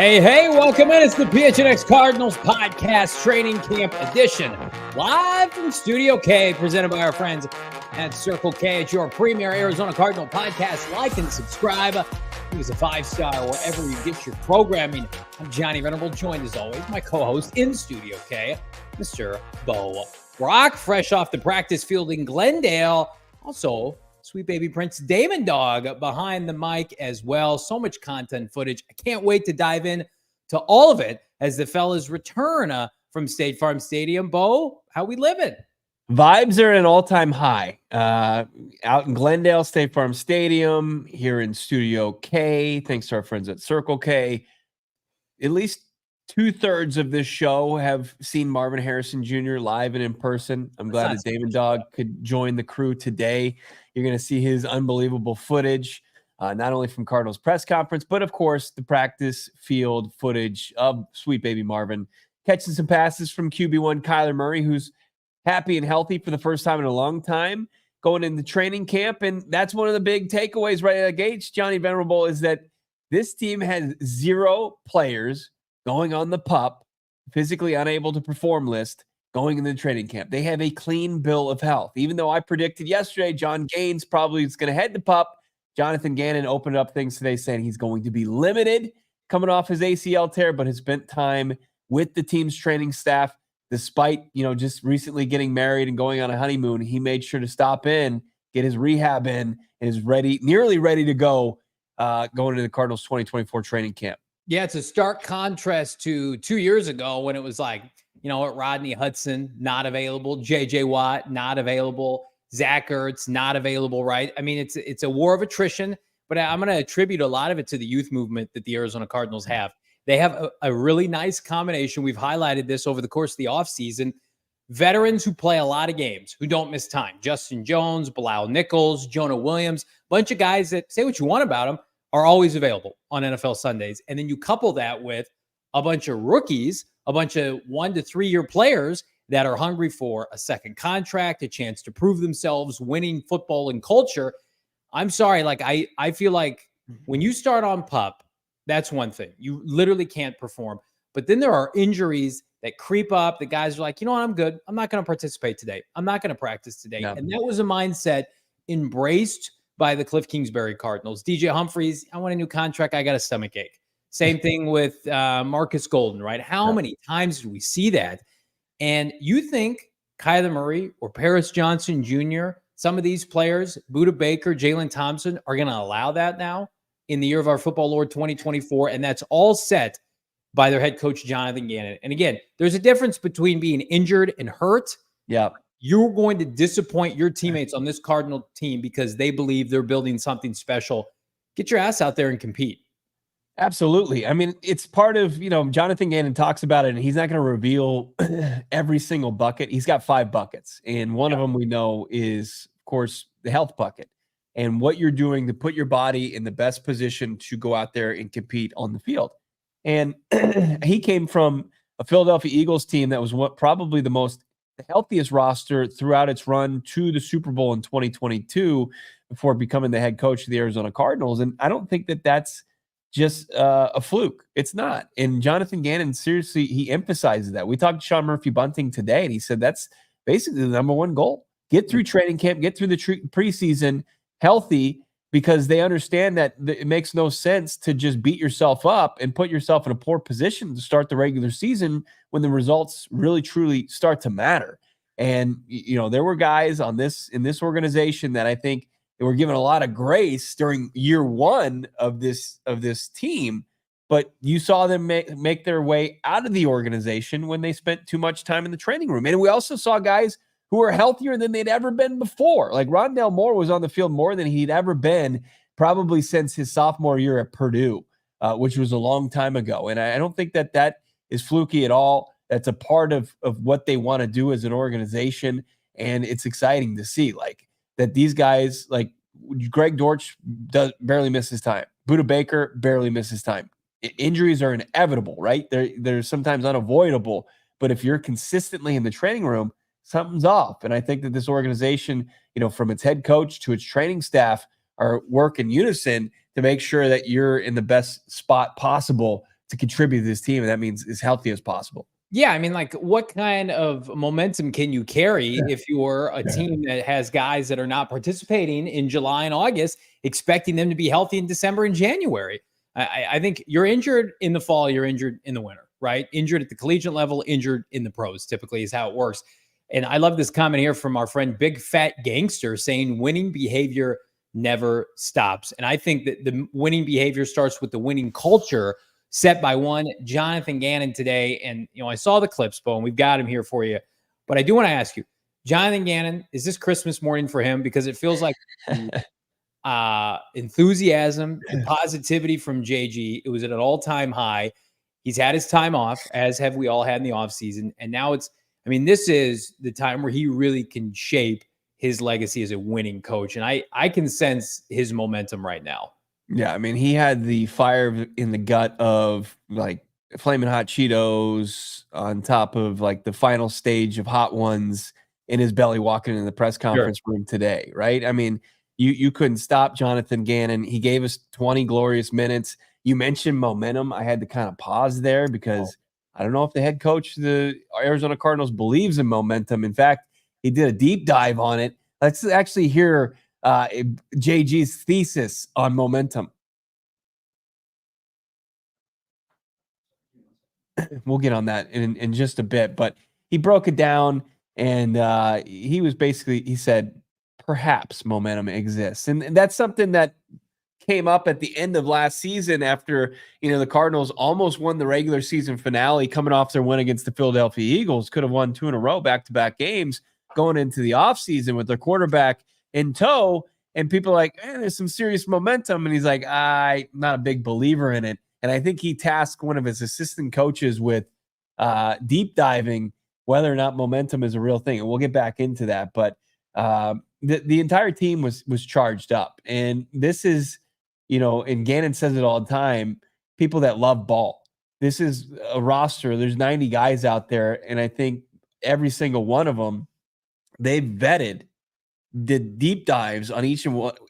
Hey, welcome in. It's the PHNX Cardinals Podcast Training Camp Edition. Live from Studio K, presented by our friends at Circle K. It's your premier Arizona Cardinal podcast. Like and subscribe. Give us a 5-star wherever you get your programming. I'm Johnny Venerable, joined as always, my co-host in Studio K, Mr. Bo Brock, fresh off the practice field in Glendale. Also, sweet baby Prince Damon Dawg behind the mic as well. So much content footage. I can't wait to dive in to all of it as the fellas return from State Farm Stadium. Bo, how we living? Vibes are at an all-time high. Out in Glendale, State Farm Stadium, here in Studio K, thanks to our friends at Circle K. At least 2/3 of this show have seen Marvin Harrison Jr. live and in person. I'm glad that Damon Dawg could join the crew today. You're going to see his unbelievable footage, not only from Cardinals press conference, but of course the practice field footage of sweet baby Marvin catching some passes from QB1 Kyler Murray, who's happy and healthy for the first time in a long time, going into training camp. And that's one of the big takeaways right out of the gates, Johnny Venerable, is that this team has 0 players going on the PUP, physically unable to perform list, going into the training camp. They have a clean bill of health. Even though I predicted yesterday John Gaines probably is going to head to PUP, Jonathan Gannon opened up things today saying he's going to be limited coming off his ACL tear, but has spent time with the team's training staff. Despite, just recently getting married and going on a honeymoon, he made sure to stop in, get his rehab in, and is nearly ready to go going into the Cardinals 2024 training camp. Yeah, it's a stark contrast to 2 years ago when it was like, Rodney Hudson, not available. J.J. Watt, not available. Zach Ertz, not available, right? I mean, it's a war of attrition, but I'm going to attribute a lot of it to the youth movement that the Arizona Cardinals have. They have a really nice combination. We've highlighted this over the course of the offseason. Veterans who play a lot of games, who don't miss time. Justin Jones, Bilal Nichols, Jonah Williams, bunch of guys that, say what you want about them, are always available on NFL Sundays. And then you couple that with a bunch of rookies, a bunch of 1 to 3 year players that are hungry for a second contract, a chance to prove themselves, winning football and culture. I'm sorry, I feel like when you start on PUP, that's one thing. You literally can't perform. But then there are injuries that creep up. The guys are like, you know what, I'm good. I'm not going to participate today. I'm not going to practice today. No. And that was a mindset embraced by the Cliff Kingsbury Cardinals. DJ Humphries, I want a new contract. I got a stomach ache. Same thing with Marcus Golden, right? How many times do we see that? And you think Kyler Murray or Paris Johnson Jr., some of these players, Budda Baker, Jalen Thompson, are going to allow that now in the year of our football Lord 2024, and that's all set by their head coach, Jonathan Gannon. And again, there's a difference between being injured and hurt. Yeah. You're going to disappoint your teammates on this Cardinal team because they believe they're building something special. Get your ass out there and compete. Absolutely. I mean, it's part of, Jonathan Gannon talks about it, and he's not going to reveal every single bucket. He's got 5 buckets, and one of them we know is, of course, the health bucket. And what you're doing to put your body in the best position to go out there and compete on the field. And he came from a Philadelphia Eagles team that was probably the healthiest roster throughout its run to the Super Bowl in 2022 before becoming the head coach of the Arizona Cardinals. And I don't think that that's just a fluke. It's not. And Jonathan Gannon, seriously, he emphasizes that. We talked to Sean Murphy-Bunting today, and he said that's basically the number one goal. Get through training camp, get through the preseason healthy, because they understand that it makes no sense to just beat yourself up and put yourself in a poor position to start the regular season when the results really truly start to matter. And there were guys in this organization that I think they were given a lot of grace during year one of this team, but you saw them make their way out of the organization when they spent too much time in the training room. And we also saw guys who are healthier than they'd ever been before. Like Rondale Moore was on the field more than he'd ever been probably since his sophomore year at Purdue, which was a long time ago. And I don't think that is fluky at all. That's a part of what they want to do as an organization. And it's exciting to see that these guys, like Greg Dortch barely misses time. Budda Baker barely misses time. Injuries are inevitable, right? They're sometimes unavoidable. But if you're consistently in the training room, something's off. And I think that this organization, from its head coach to its training staff, are working unison to make sure that you're in the best spot possible to contribute to this team, and that means as healthy as possible. Yeah, I mean, like, what kind of momentum can you carry if you're a team that has guys that are not participating in July and August, expecting them to be healthy in December and January? I think you're injured in the fall, you're injured in the winter, right? Injured at the collegiate level, injured in the pros, typically is how it works. And I love this comment here from our friend Big Fat Gangster saying winning behavior never stops. And I think that the winning behavior starts with the winning culture set by one Jonathan Gannon today. And, I saw the clips, Bo, and we've got him here for you. But I do want to ask you, Jonathan Gannon, is this Christmas morning for him? Because it feels like enthusiasm and positivity from JG. It was at an all-time high. He's had his time off, as have we all had in the offseason. And now this is the time where he really can shape his legacy as a winning coach. And I can sense his momentum right now. Yeah, he had the fire in the gut of like flaming hot Cheetos on top of like the final stage of hot ones in his belly walking in the press conference room today, right? You couldn't stop Jonathan Gannon. He gave us 20 glorious minutes. You mentioned momentum. I had to kind of pause there because I don't know if the head coach of the Arizona Cardinals believes in momentum. In fact, he did a deep dive on it. Let's actually hear JG's thesis on momentum. We'll get on that in just a bit, but he broke it down, and he said perhaps momentum exists, and that's something that came up at the end of last season after the Cardinals almost won the regular season finale, coming off their win against the Philadelphia Eagles. Could have won 2 in a row, back-to-back games, going into the offseason with their quarterback in tow, and people are like, there's some serious momentum, and he's like, I'm not a big believer in it. And I think he tasked one of his assistant coaches with deep diving whether or not momentum is a real thing, and we'll get back into that. But the entire team was charged up, and this is, and Gannon says it all the time, people that love ball. This is a roster. There's 90 guys out there, and I think every single one of them, they've vetted, did deep dives on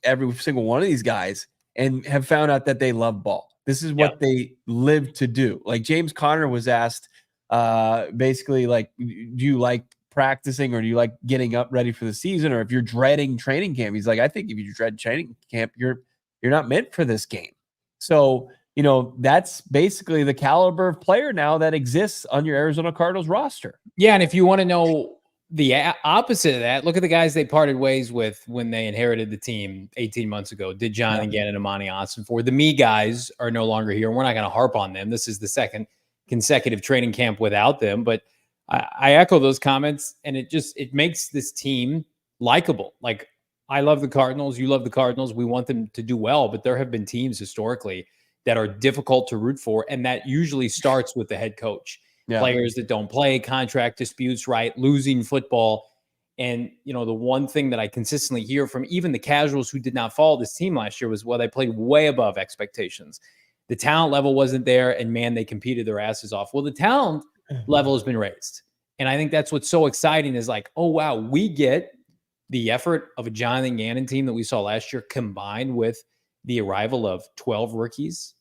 every single one of these guys, and have found out that they love ball. This is what they live to do. Like James Conner was asked, basically, like, do you like practicing, or do you like getting up ready for the season, or if you're dreading training camp? He's like, I think if you dread training camp, you're not meant for this game. So, that's basically the caliber of player now that exists on your Arizona Cardinals roster. Yeah, and if you want to know the opposite of that, look at the guys they parted ways with when they inherited the team 18 months ago. Did Jonathan Gannon and Monty Austin for the me guys are no longer here. We're not going to harp on them. This is the second consecutive training camp without them. But I echo those comments, and it makes this team likable. Like, I love the Cardinals. You love the Cardinals. We want them to do well, but there have been teams historically that are difficult to root for, and that usually starts with the head coach. Players that don't play, contract disputes, right? Losing football. And, the one thing that I consistently hear from even the casuals who did not follow this team last year was, well, they played way above expectations. The talent level wasn't there, and man, they competed their asses off. Well, the talent level has been raised. And I think that's what's so exciting is like, oh, wow, we get the effort of a Jonathan Gannon team that we saw last year combined with the arrival of 12 rookies.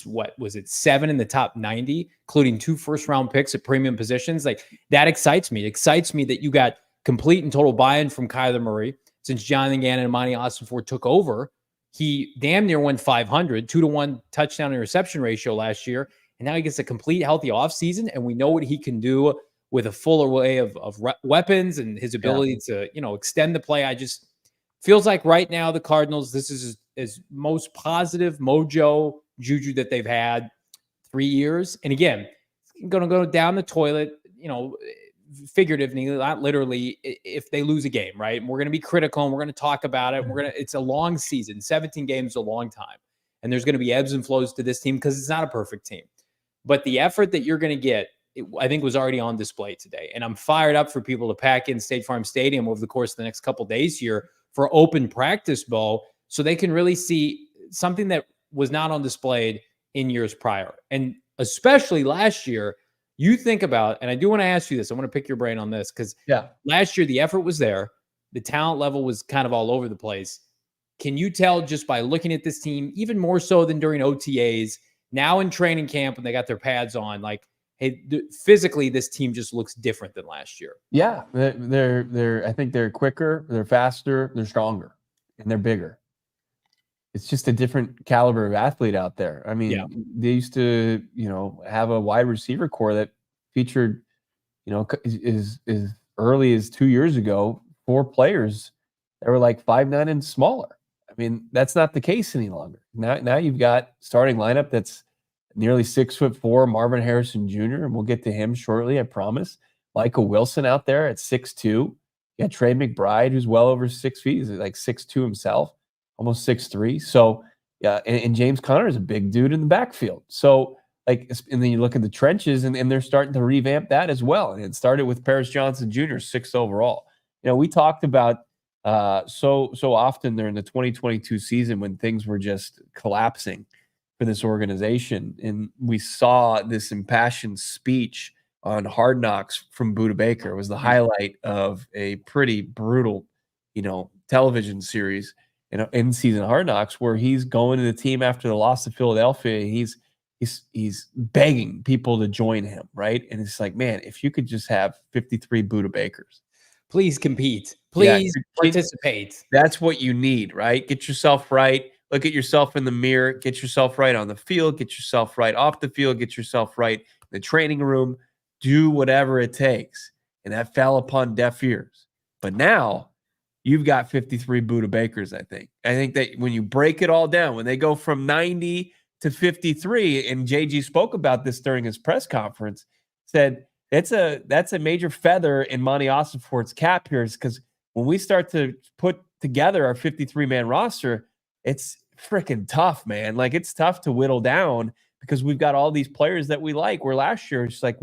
What was it? 7 in the top 90, including 2 first-round picks at premium positions. Like, that excites me. It excites me that you got complete and total buy-in from Kyler Murray. Since Jonathan Gannon and Monty Austin took over, he damn near went 500, 2-to-1 touchdown and reception ratio last year. And now he gets a complete healthy offseason, and we know what he can do with a full array of weapons and his ability to, extend the play. I just feels like right now the Cardinals, this is his most positive mojo juju that they've had 3 years. And again, it's going to go down the toilet, figuratively, not literally, if they lose a game, right? And we're going to be critical, and we're going to talk about it. It's a long season. 17 games is a long time. And there's going to be ebbs and flows to this team because it's not a perfect team. But the effort that you're going to get, I think, was already on display today. And I'm fired up for people to pack in State Farm Stadium over the course of the next couple of days here for open practice, Bo, so they can really see something that was not on display in years prior. And especially last year, you think about, and I do want to ask you this, I want to pick your brain on this, because last year the effort was there. The talent level was kind of all over the place. Can you tell just by looking at this team, even more so than during OTAs, Now in training camp, when they got their pads on, like, hey, physically, this team just looks different than last year. Yeah, they're I think they're quicker, they're faster, they're stronger, and they're bigger. It's just a different caliber of athlete out there. I mean, they used to, have a wide receiver core that featured, as early as 2 years ago, 4 players that were like 5'9" and smaller. I mean, that's not the case any longer. Now you've got starting lineup that's nearly 6'4", Marvin Harrison Jr., and we'll get to him shortly, I promise. Michael Wilson out there at 6'2". You got Trey McBride, who's well over 6 feet. He's like 6'2" himself, almost 6'3". So, yeah, and James Conner is a big dude in the backfield. So, and then you look at the trenches, and they're starting to revamp that as well. And it started with Paris Johnson Jr., 6th overall. We talked about so often during the 2022 season when things were just collapsing for this organization, and we saw this impassioned speech on Hard Knocks from Budda Baker. It was the highlight of a pretty brutal, television series, in season Hard Knocks, where he's going to the team after the loss to Philadelphia. He's begging people to join him, right? And it's like, man, if you could just have 53 Budda Bakers. Please compete. Please participate. That's what you need, right? Get yourself right. Look at yourself in the mirror. Get yourself right on the field. Get yourself right off the field. Get yourself right in the training room. Do whatever it takes. And that fell upon deaf ears. But now you've got 53 Budda Bakers, I think. I think that when you break it all down, when they go from 90 to 53, and JG spoke about this during his press conference, said that's a major feather in Monty Ossenfort's cap here, because when we start to put together our 53-man roster, it's freaking tough, man. Like, it's tough to whittle down because we've got all these players that we like. Where last year, it's like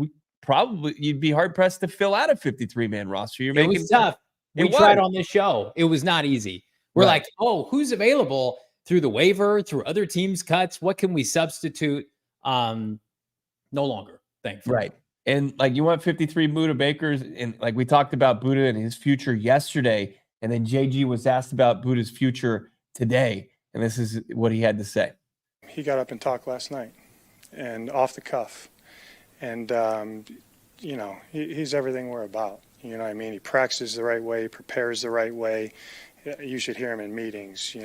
you'd be hard pressed to fill out a 53-man roster. It was tough. We tried on this show. It was not easy. We're like, oh, who's available through the waiver, through other teams' cuts? What can we substitute? No longer, thankfully. Right. And like, you want 53 Budda Bakers, and like we talked about Budda and his future yesterday, and then JG was asked about Budda's future today, and this is what he had to say. He got up and talked last night, and off the cuff, and he's everything we're about. You know what I mean? He practices the right way, he prepares the right way. You should hear him in meetings,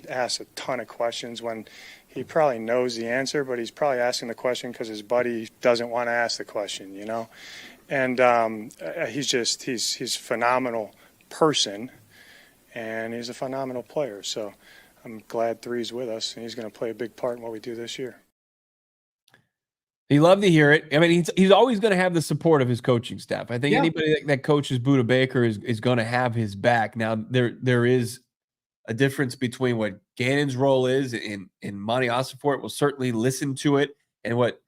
asks a ton of questions when he probably knows the answer, but he's probably asking the question because his buddy doesn't want to ask the question, And he's a phenomenal person, and he's a phenomenal player. So I'm glad Three's with us, and he's going to play a big part in what we do this year. He loved to hear it. I mean, he's always going to have the support of his coaching staff. I think anybody that coaches Budda Baker is going to have his back. Now, there is a difference between what Gannon's role is, and Monty Ossenfort will certainly listen to it, and what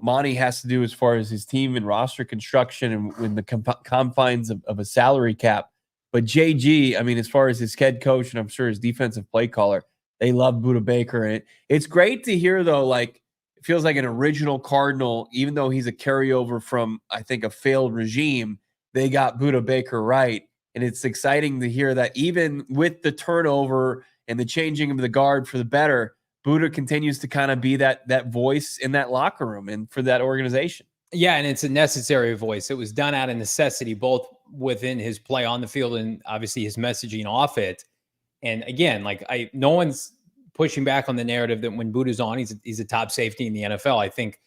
Monty has to do as far as his team and roster construction and in the confines of a salary cap. But JG, I mean, as far as his head coach and I'm sure his defensive play caller, they love Budda Baker. And it's great to hear, though, like, it feels like an original Cardinal, even though he's a carryover from, I think, a failed regime, they got Budda Baker right. And it's exciting to hear that even with the turnover and the changing of the guard for the better, Budda continues to kind of be that voice in that locker room and for that organization. Yeah, and it's a necessary voice. It was done out of necessity, both within his play on the field and obviously his messaging off it. And again, no one's pushing back on the narrative that when Budda's on, he's a top safety in the NFL. I think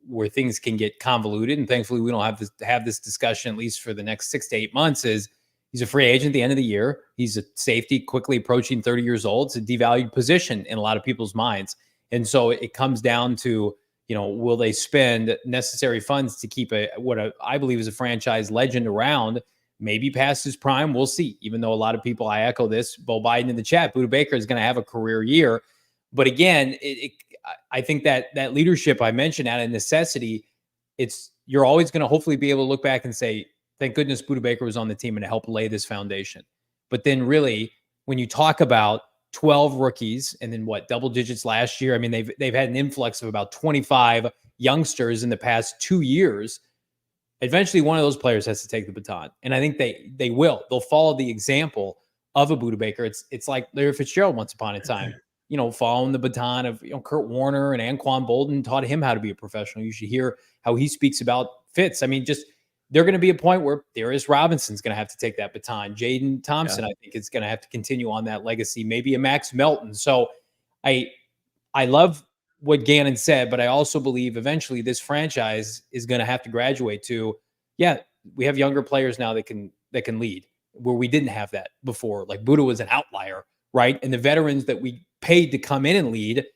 where things can get convoluted, and thankfully we don't have this discussion, at least for the next 6 to 8 months, is he's a free agent at the end of the year. He's a safety quickly approaching 30 years old. It's a devalued position in a lot of people's minds. And so it comes down to, will they spend necessary funds to keep I believe is a franchise legend around, maybe past his prime? We'll see. Even though a lot of people, I echo this, Bo Biden in the chat, Budda Baker is going to have a career year. But again, I think that leadership I mentioned out of necessity, you're always going to hopefully be able to look back and say, thank goodness Budda Baker was on the team and to help lay this foundation. But then really, when you talk about 12 rookies and then double digits last year, I mean, they've had an influx of about 25 youngsters in the past 2 years. Eventually, one of those players has to take the baton. And I think they will. They'll follow the example of a Budda Baker. It's like Larry Fitzgerald once upon a time. following the baton of, Kurt Warner and Anquan Bolden taught him how to be a professional. You should hear how he speaks about Fitz. I mean, just they're going to be a point where Darius Robinson's going to have to take that baton. Jaden Thompson, I think, is going to have to continue on that legacy. Maybe a Max Melton. So I love what Gannon said, but I also believe eventually this franchise is going to have to graduate to, we have younger players now that can lead, where we didn't have that before. Like Budda was an outlier, right? And the veterans that we paid to come in and lead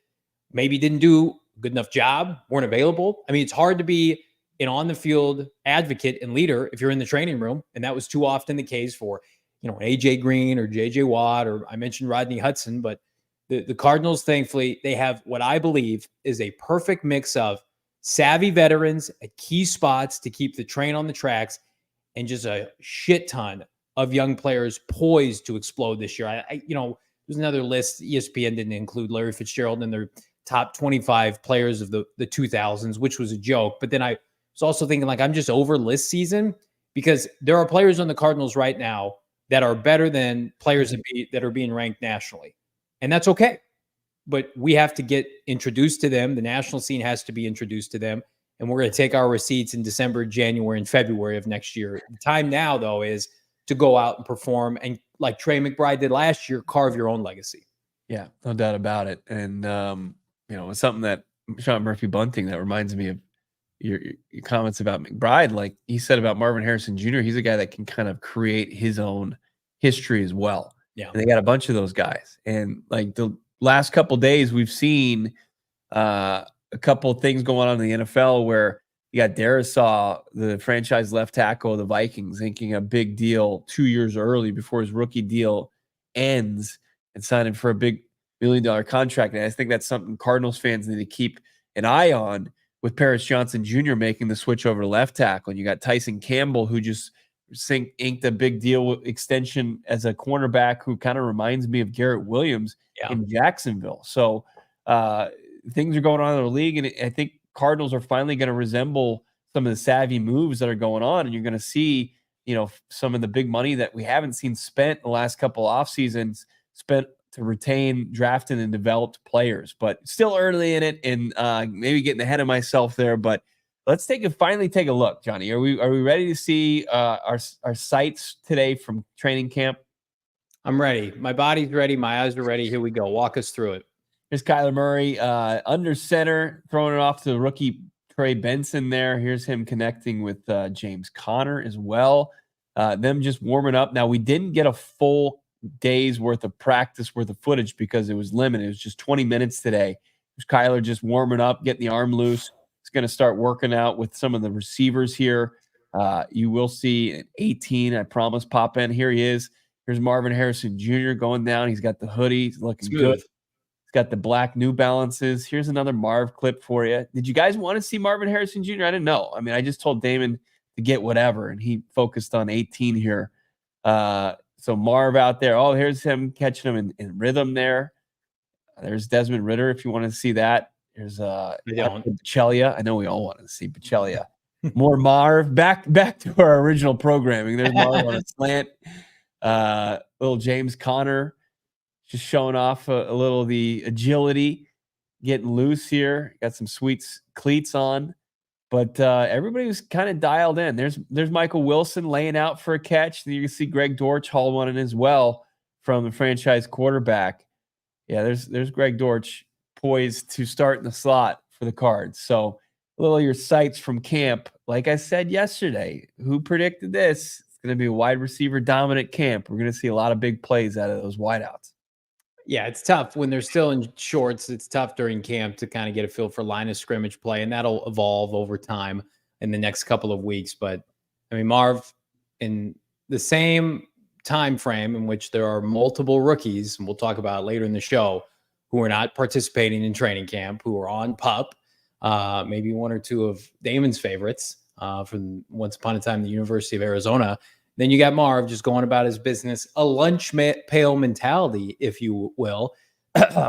maybe didn't do a good enough job, weren't available. I mean, it's hard to be an on-the-field advocate and leader if you're in the training room, and that was too often the case for, an AJ Green or JJ Watt, or I mentioned Rodney Hudson, but the Cardinals, thankfully, they have what I believe is a perfect mix of savvy veterans at key spots to keep the train on the tracks, and just a shit ton of young players poised to explode this year. There's another list. ESPN didn't include Larry Fitzgerald in their top 25 players of the 2000s, which was a joke. But then I was also thinking, I'm just over list season, because there are players on the Cardinals right now that are better than players that are being ranked nationally. And that's okay. But we have to get introduced to them. The national scene has to be introduced to them. And we're going to take our receipts in December, January, and February of next year. The time now, though, is to go out and perform. And like Trey McBride did last year, carve your own legacy. Yeah, no doubt about it. And, it's something that Sean Murphy Bunting, that reminds me of your comments about McBride. Like he said about Marvin Harrison Jr., he's a guy that can kind of create his own history as well. Yeah. And they got a bunch of those guys. And like the last couple of days, we've seen a couple of things going on in the NFL where you got Darisaw, the franchise left tackle of the Vikings, inking a big deal 2 years early before his rookie deal ends, and signing for a big $1 million contract. And I think that's something Cardinals fans need to keep an eye on, with Paris Johnson Jr. making the switch over to left tackle. And you got Tyson Campbell, who just inked a big deal extension as a cornerback, who kind of reminds me of Garrett Williams in Jacksonville. So things are going on in the league, and I think Cardinals are finally going to resemble some of the savvy moves that are going on, and you're going to see, some of the big money that we haven't seen spent in the last couple off seasons spent to retain, drafted, and developed players. But still early in it, and maybe getting ahead of myself there. But let's finally take a look, Johnny. Are we ready to see our sights today from training camp? I'm ready. My body's ready. My eyes are ready. Here we go. Walk us through it. Here's Kyler Murray under center, throwing it off to the rookie Trey Benson there. Here's him connecting with James Conner as well. Them just warming up. Now, we didn't get a full days worth of practice, worth of footage, because it was limited. It was just 20 minutes today. It was Kyler just warming up, getting the arm loose. He's going to start working out with some of the receivers here. You will see an 18, I promise, pop in. Here he is. Here's Marvin Harrison Jr. going down. He's got the hoodie. He's looking good. He's got the black New Balances. Here's another Marv clip for you. Did you guys want to see Marvin Harrison Jr.? I didn't know. I mean, I just told Damon to get whatever, and he focused on 18 here. So Marv out there. Oh, here's him catching him in rhythm there. There's Desmond Ridder, if you want to see that. There's Pachelia. I know we all want to see Pachelia. More Marv. Back to our original programming. There's Marv on a slant. Little James Conner just showing off a little of the agility, getting loose here. Got some sweet cleats on. But everybody was kind of dialed in. There's Michael Wilson laying out for a catch. You can see Greg Dortch haul one in as well from the franchise quarterback. Yeah, there's Greg Dortch poised to start in the slot for the Cards. So a little of your sights from camp. Like I said yesterday, who predicted this? It's going to be a wide receiver dominant camp. We're going to see a lot of big plays out of those wideouts. Yeah, it's tough when they're still in shorts. It's tough during camp to kind of get a feel for line of scrimmage play, and that'll evolve over time in the next couple of weeks. But I mean, Marv, in the same time frame in which there are multiple rookies, and we'll talk about it later in the show, who are not participating in training camp, who are on PUP, maybe one or two of Damon's favorites from once upon a time, the University of Arizona. Then you got Marv just going about his business, a lunch pail mentality, if you will.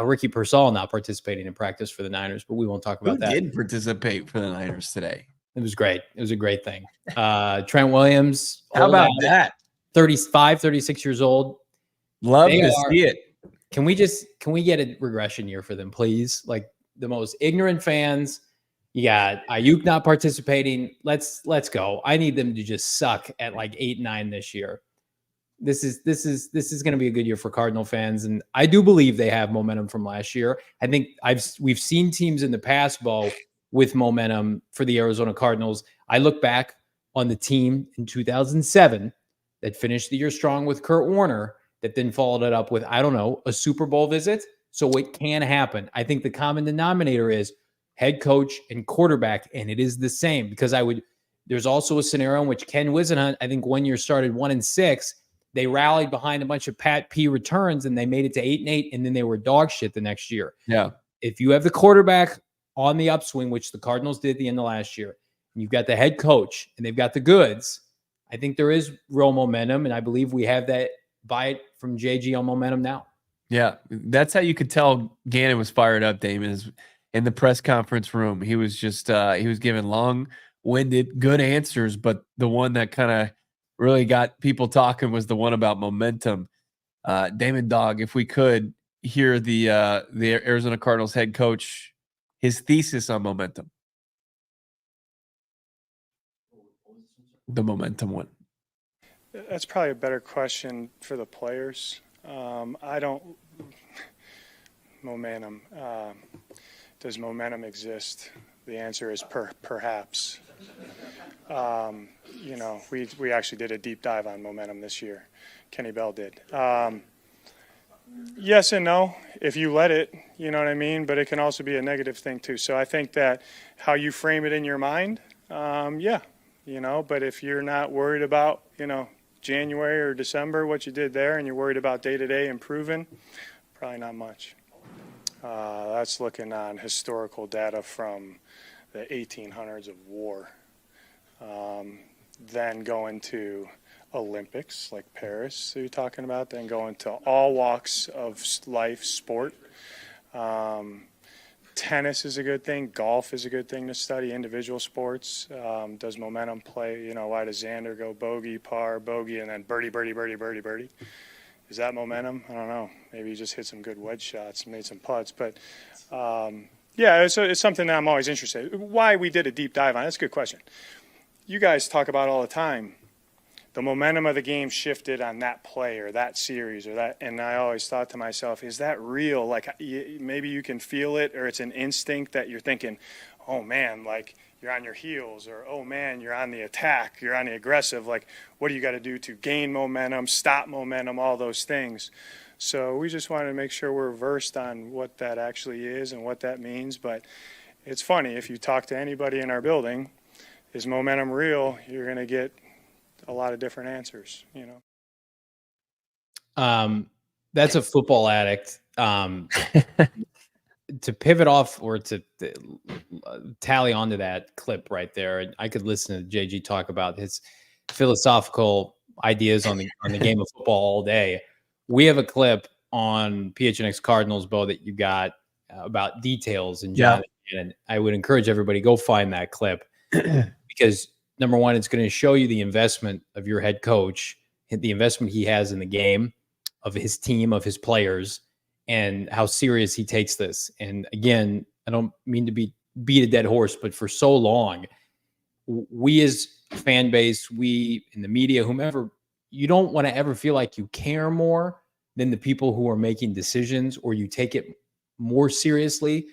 Ricky Pearsall not participating in practice for the Niners, but we won't talk about that. Who did participate for the Niners today? It was great. It was a great thing. Trent Williams. How about that? 36 years old. Love to see it. Can we get a regression year for them, please? Like the most ignorant fans. You got Ayuk not participating. Let's go. I need them to just suck at like 8-9 this year. This is going to be a good year for Cardinal fans, and I do believe they have momentum from last year. I think we've seen teams in the past, Bo, with momentum for the Arizona Cardinals. I look back on the team in 2007 that finished the year strong with Kurt Warner, that then followed it up with, I don't know, a Super Bowl visit. So it can happen. I think the common denominator is head coach and quarterback, and it is the same because there's also a scenario in which Ken Whisenhunt, I think 1 year started 1-6. They rallied behind a bunch of Pat P returns and they made it to 8-8, and then they were dog shit the next year. Yeah. If you have the quarterback on the upswing, which the Cardinals did at the end of last year, and you've got the head coach and they've got the goods, I think there is real momentum, and I believe we have that buy it from JG on momentum now. Yeah, that's how you could tell Gannon was fired up, Damon, is in the press conference room. He was just he was giving long-winded, good answers, but the one that kind of really got people talking was the one about momentum. Damon, Dawg, if we could hear the Arizona Cardinals head coach, his thesis on momentum. The momentum one. That's probably a better question for the players. I don't momentum. Does momentum exist? The answer is perhaps. You know, we actually did a deep dive on momentum this year. Kenny Bell did. Yes and no, if you let it, you know what I mean? But it can also be a negative thing too. So I think that how you frame it in your mind, yeah, you know, but if you're not worried about, you know, January or December, what you did there, and you're worried about day-to-day improving, probably not much. That's looking on historical data from the 1800s of war. Then going to Olympics like Paris, so you're talking about, then going to all walks of life, sport. Tennis is a good thing. Golf is a good thing to study. Individual sports. Does momentum play? You know, why does Xander go bogey, par, bogey, and then birdie, birdie, birdie, birdie, birdie? Is that momentum? I don't know. Maybe he just hit some good wedge shots and made some putts. But, yeah, it's something that I'm always interested in. Why we did a deep dive on it, that's a good question. You guys talk about all the time. The momentum of the game shifted on that play or that series or that, and I always thought to myself, is that real? Like maybe you can feel it, or it's an instinct that you're thinking, oh man, like you're on your heels, or oh man, you're on the attack, you're on the aggressive. Like what do you got to do to gain momentum, stop momentum, all those things. So we just wanted to make sure we're versed on what that actually is and what that means. But it's funny, if you talk to anybody in our building, is momentum real? You're going to get a lot of different answers, you know. That's a football addict. To pivot off or to tally onto that clip right there, I could listen to JG talk about his philosophical ideas on the game of football all day. We have a clip on PHNX Cardinals, Bo, that you got about details and Jonathan Gannon. I would encourage everybody go find that clip because number one, it's going to show you the investment of your head coach, the investment he has in the game, of his team, of his players, and how serious he takes this. And again, I don't mean to beat a dead horse, but for so long, we as fan base, we in the media, whomever, you don't want to ever feel like you care more than the people who are making decisions, or you take it more seriously.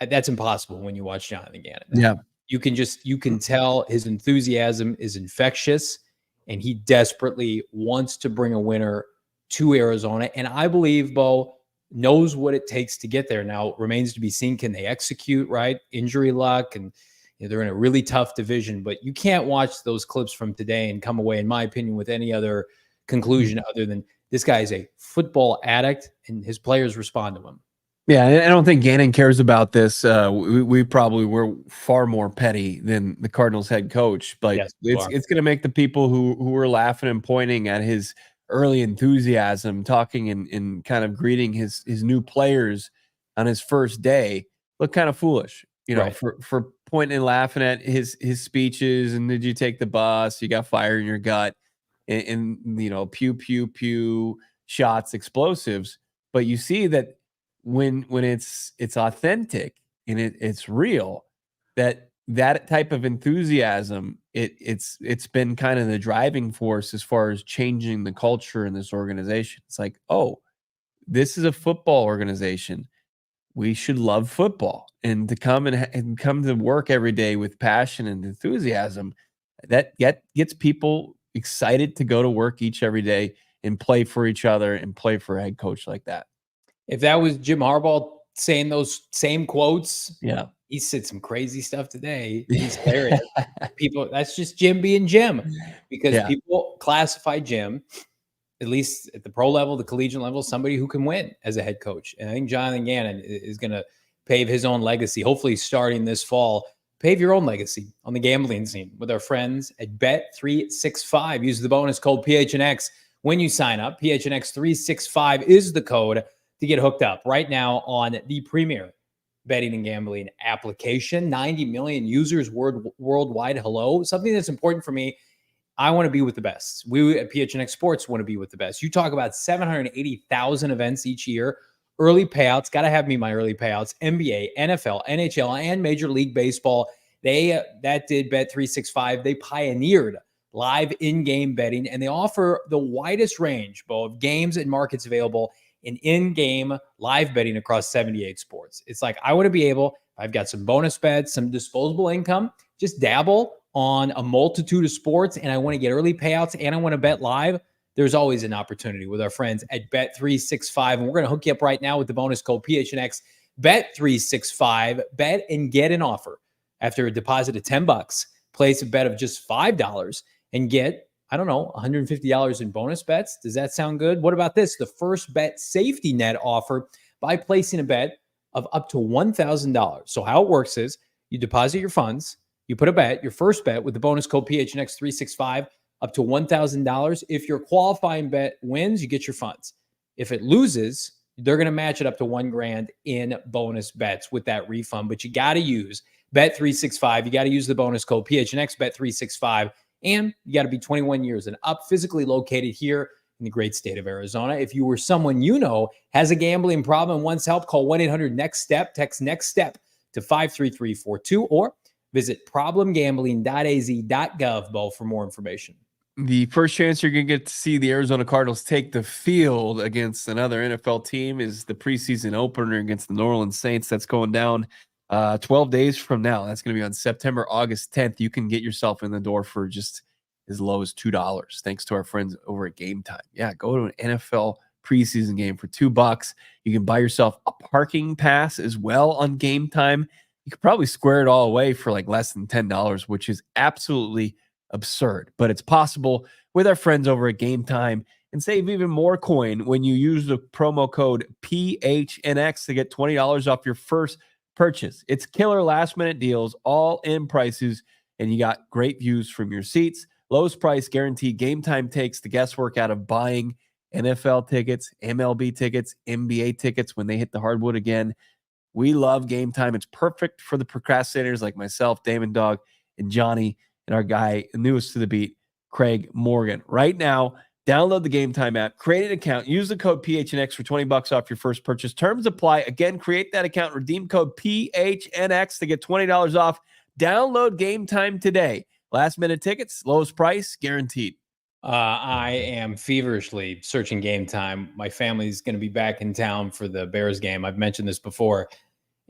That's impossible when you watch Jonathan Gannon. Yeah. You can tell his enthusiasm is infectious, and he desperately wants to bring a winner to Arizona. And I believe Bo knows what it takes to get there. Now, it remains to be seen, can they execute, right? Injury luck, and they're in a really tough division, but you can't watch those clips from today and come away, in my opinion, with any other conclusion other than this guy is a football addict and his players respond to him. Yeah, I don't think Gannon cares about this. We probably were far more petty than the Cardinals head coach, but yes, it's going to make the people who were laughing and pointing at his early enthusiasm, talking and kind of greeting his new players on his first day, look kind of foolish, you know, for pointing and laughing at his speeches. And did you take the bus? You got fire in your gut, and you know, pew pew pew shots, explosives. But you see that when it's authentic and it's real, that type of enthusiasm, it's been kind of the driving force as far as changing the culture in this organization. It's like, oh, this is a football organization. We should love football, and to come and come to work every day with passion and enthusiasm, that gets people excited to go to work every day and play for each other and play for a head coach like that. If that was Jim Harbaugh saying those same quotes, Yeah, he said some crazy stuff today. He's hilarious. People, that's just Jim being Jim, because people classify Jim, at least at the pro level, the collegiate level, somebody who can win as a head coach. And I think Jonathan Gannon is going to pave his own legacy, hopefully starting this fall. Pave your own legacy on the gambling scene with our friends at Bet365. Use the bonus code PHNX when you sign up. PHNX365 is the code to get hooked up right now on the premier betting and gambling application. 90 million users worldwide. Hello. Something that's important for me. I want to be with the best. We at PHNX Sports want to be with the best. You talk about 780,000 events each year. Early payouts. Got to have me my early payouts. NBA, NFL, NHL, and Major League Baseball. That did Bet365. They pioneered live in-game betting, and they offer the widest range, Bo, of games and markets available in-game live betting across 78 sports. It's like, I want to be able, I've got some bonus bets, some disposable income, just dabble on a multitude of sports, and I want to get early payouts, and I want to bet live. There's always an opportunity with our friends at Bet365, and we're going to hook you up right now with the bonus code PHNX. Bet365, bet and get an offer after a deposit of $10. Place a bet of just $5 and get, I don't know, $150 in bonus bets. Does that sound good? What about this? The first bet safety net offer by placing a bet of up to $1,000. So how it works is you deposit your funds, you put a bet, your first bet with the bonus code PHNX365 up to $1,000. If your qualifying bet wins, you get your funds. If it loses, they're going to match it up to $1,000 in bonus bets with that refund. But you got to use Bet365. You got to use the bonus code PHNX Bet365. And you got to be 21 years and up, physically located here in the great state of Arizona. If you or someone you know has a gambling problem and wants help, call 1-800-NEXT-STEP. Text NEXT STEP to 53342 or visit problemgambling.az.gov, Bo, for more information. The first chance you're going to get to see the Arizona Cardinals take the field against another NFL team is the preseason opener against the New Orleans Saints. That's going down 12 days from now. That's going to be on August 10th. You can get yourself in the door for just as low as $2, thanks to our friends over at Game Time. Yeah, go to an NFL preseason game for $2. You can buy yourself a parking pass as well on Game Time. You could probably square it all away for like less than $10, which is absolutely absurd. But it's possible with our friends over at Game Time, and save even more coin when you use the promo code PHNX to get $20 off your first purchase. It's killer last minute deals, all in prices, and you got great views from your seats. Lowest price guarantee. Game Time takes the guesswork out of buying NFL tickets, MLB tickets, NBA tickets when they hit the hardwood again. We love Game Time. It's perfect for the procrastinators like myself, Damon, Dawg, and Johnny, and our guy, newest to the beat, Craig Morgan. Right now, download the Game Time app, create an account, use the code PHNX for $20 off your first purchase. Terms apply. Again, create that account, redeem code PHNX to get $20 off. Download Game Time today. Last minute tickets, lowest price, guaranteed. I am feverishly searching Game Time. My family's going to be back in town for the Bears game. I've mentioned this before,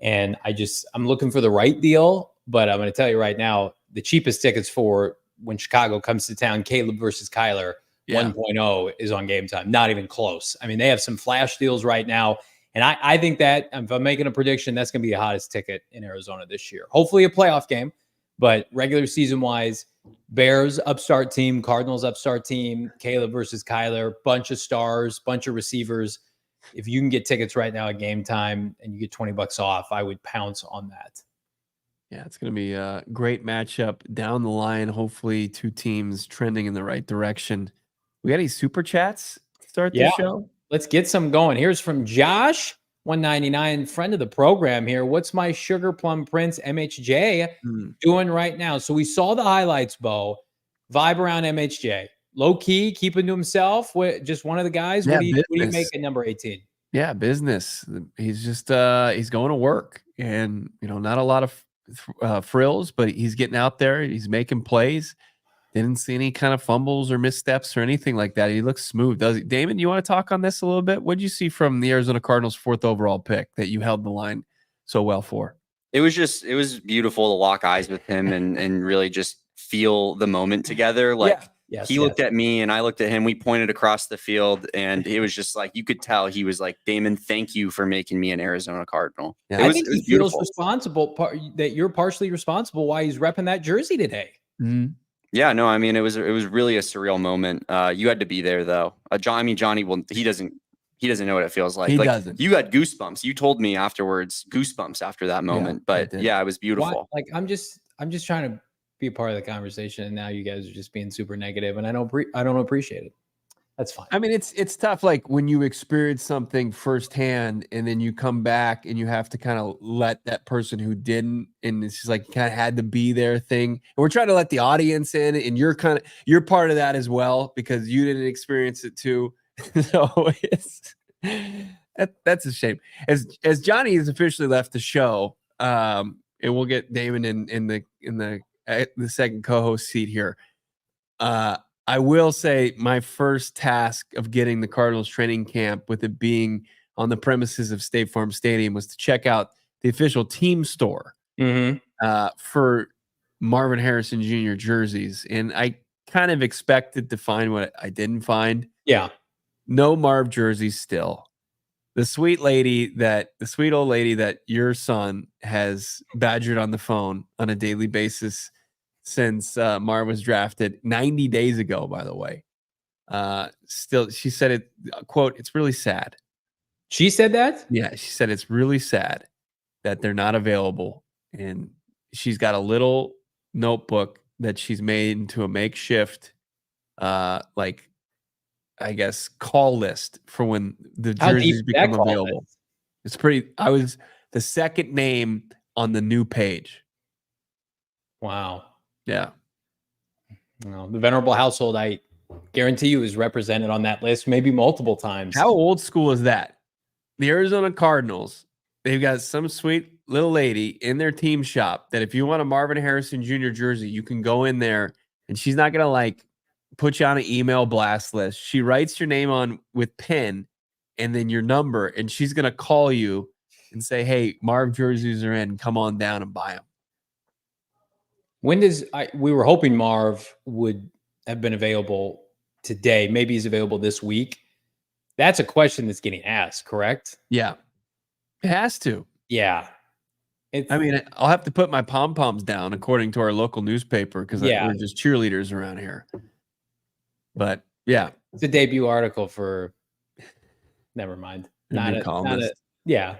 and I'm looking for the right deal, but I'm going to tell you right now, the cheapest tickets for when Chicago comes to town, Caleb versus Kyler, 1.0 is on Game Time. Not even close. I mean, they have some flash deals right now. And I think that if I'm making a prediction, that's going to be the hottest ticket in Arizona this year. Hopefully a playoff game, but regular season wise, Bears upstart team, Cardinals upstart team, Caleb versus Kyler, bunch of stars, bunch of receivers. If you can get tickets right now at Game Time and you get $20 off, I would pounce on that. Yeah, it's going to be a great matchup down the line. Hopefully two teams trending in the right direction. We got any super chats to start this show? Let's get some going. Here's from Josh, 199, friend of the program here. What's my Sugar Plum Prince MHJ doing right now? So we saw the highlights, Bo. Vibe around MHJ. Low key, keeping to himself. Just one of the guys. Yeah, what do you make at number 18? Yeah, business. He's just he's going to work, and not a lot of frills, but he's getting out there. He's making plays. Didn't see any kind of fumbles or missteps or anything like that. He looks smooth, does he? Damon, you want to talk on this a little bit? What did you see from the Arizona Cardinals' 4th overall pick that you held the line so well for? It was beautiful to lock eyes with him and really just feel the moment together. Like he looked at me and I looked at him. We pointed across the field, and it was just like, you could tell he was like, Damon, thank you for making me an Arizona Cardinal. Yeah, I think he feels responsible, that you're partially responsible why he's repping that jersey today. Mm-hmm. Yeah, no, I mean, it was really a surreal moment. You had to be there though. Johnny, he doesn't know what it feels like. He doesn't. You had goosebumps. You told me afterwards, goosebumps after that moment. But yeah, it was beautiful. Like I'm just trying to be a part of the conversation, and now you guys are just being super negative, and I don't appreciate it. That's fine. I mean, it's tough. Like when you experience something firsthand, and then you come back and you have to kind of let that person who didn't, and it's just like you kind of had to be there thing. And we're trying to let the audience in, and you're part of that as well because you didn't experience it too. So that's a shame. As Johnny has officially left the show, and we'll get Damon in the second co-host seat here. I will say my first task of getting the Cardinals training camp, with it being on the premises of State Farm Stadium, was to check out the official team store for Marvin Harrison Jr. jerseys. And I kind of expected to find what I didn't find. Yeah. No Marv jerseys still. The sweet old lady that your son has badgered on the phone on a daily basis since Marv was drafted 90 days ago, by the way. Still, she said it, quote, "It's really sad." She said that? Yeah, she said it's really sad that they're not available. And she's got a little notebook that she's made into a makeshift, like, I guess, call list for when the jerseys become available. It's pretty. I was the second name on the new page. Wow. Yeah. No, the Venerable household, I guarantee you, is represented on that list maybe multiple times. How old school is that? The Arizona Cardinals, they've got some sweet little lady in their team shop that if you want a Marvin Harrison Jr. jersey, you can go in there, and she's not going to put you on an email blast list. She writes your name on with pen and then your number, and she's going to call you and say, "Hey, Marv jerseys are in. Come on down and buy them." When we were hoping Marv would have been available today. Maybe he's available this week. That's a question that's getting asked, correct? Yeah. It has to. Yeah. I mean, I'll have to put my pom-poms down according to our local newspaper because we're just cheerleaders around here. But yeah. It's a debut article for, never mind. New columnist.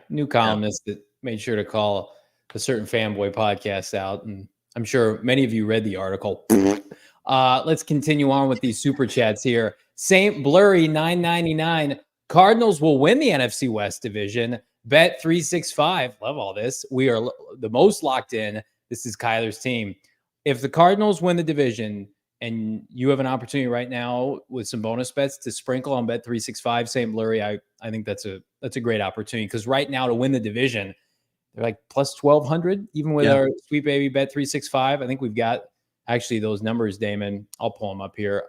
New columnist that made sure to call a certain fanboy podcast out. And I'm sure many of you read the article. Let's continue on with these super chats here. Saint Blurry 999. Cardinals will win the NFC West division. Bet 365. Love all this. We are the most locked in. This is Kyler's team. If the Cardinals win the division and you have an opportunity right now with some bonus bets to sprinkle on Bet 365, Saint Blurry, I think that's a great opportunity because right now to win the division, they're like plus 1,200, even with our sweet baby Bet 365. I think we've got actually those numbers, Damon. I'll pull them up here.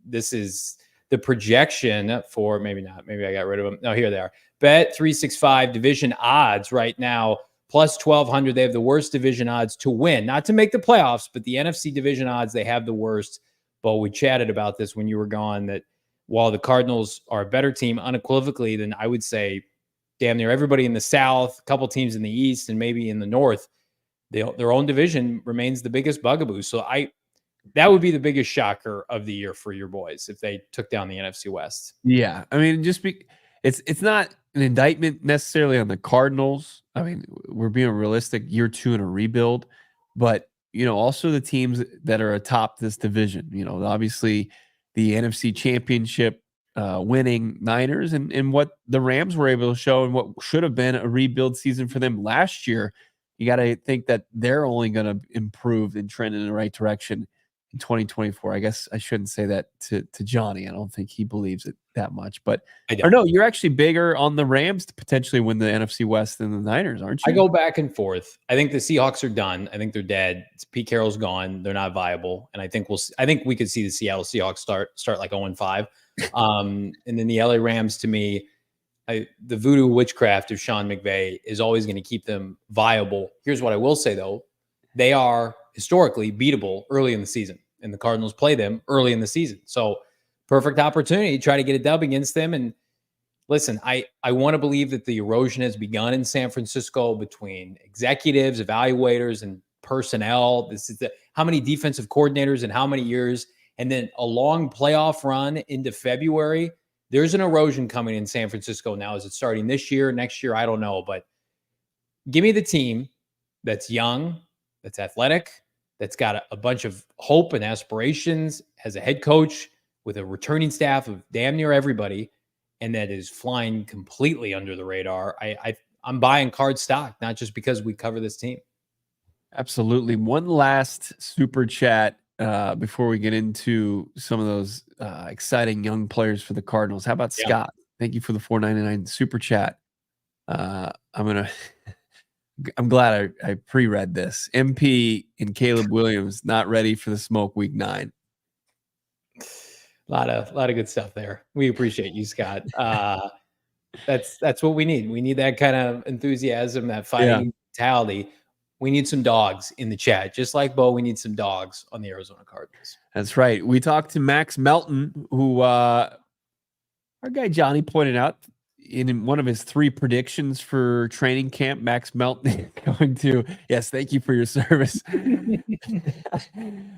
This is the projection for, maybe not. Maybe I got rid of them. No, here they are. Bet 365 division odds right now, plus 1,200. They have the worst division odds to win, not to make the playoffs, but the NFC division odds, they have the worst. But we chatted about this when you were gone, that while the Cardinals are a better team unequivocally than I would say damn near everybody in the South, a couple teams in the East, and maybe in the North, their own division remains the biggest bugaboo. So that would be the biggest shocker of the year for your boys if they took down the NFC West. Yeah. I mean, it's not an indictment necessarily on the Cardinals. I mean, we're being realistic, year 2 in a rebuild, but also the teams that are atop this division, obviously the NFC Championship winning Niners and what the Rams were able to show and what should have been a rebuild season for them last year. You got to think that they're only going to improve and trend in the right direction in 2024. I guess I shouldn't say that to Johnny. I don't think he believes it that much. But or no, you're actually bigger on the Rams to potentially win the NFC West than the Niners, aren't you? I go back and forth. I think the Seahawks are done. I think they're dead. Pete Carroll's gone. They're not viable. And I think we could see the Seattle Seahawks start like 0-5. And then the LA Rams, to me, the voodoo witchcraft of Sean McVay is always going to keep them viable. Here's what I will say, though. They are historically beatable early in the season, and the Cardinals play them early in the season. So perfect opportunity to try to get a dub against them. And listen, I want to believe that the erosion has begun in San Francisco between executives, evaluators, and personnel. This is how many defensive coordinators in how many years, and then a long playoff run into February. There's an erosion coming in San Francisco now. Is it starting this year, next year? I don't know. But give me the team that's young, that's athletic, that's got a bunch of hope and aspirations, has a head coach with a returning staff of damn near everybody, and that is flying completely under the radar. I'm buying Card stock, not just because we cover this team. Absolutely. One last super chat before we get into some of those exciting young players for the Cardinals. How about Scott? Thank you for the $4.99 super chat. I'm glad I pre-read this. MP and Caleb Williams not ready for the smoke week 9. A lot of good stuff there. We appreciate you, Scott. That's what we need. We need that kind of enthusiasm, that fighting mentality. We need some dogs in the chat. Just like Bo, we need some dogs on the Arizona Cardinals. That's right. We talked to Max Melton, who our guy Johnny pointed out in one of his 3 predictions for training camp. Max Melton is going to, yes, thank you for your service.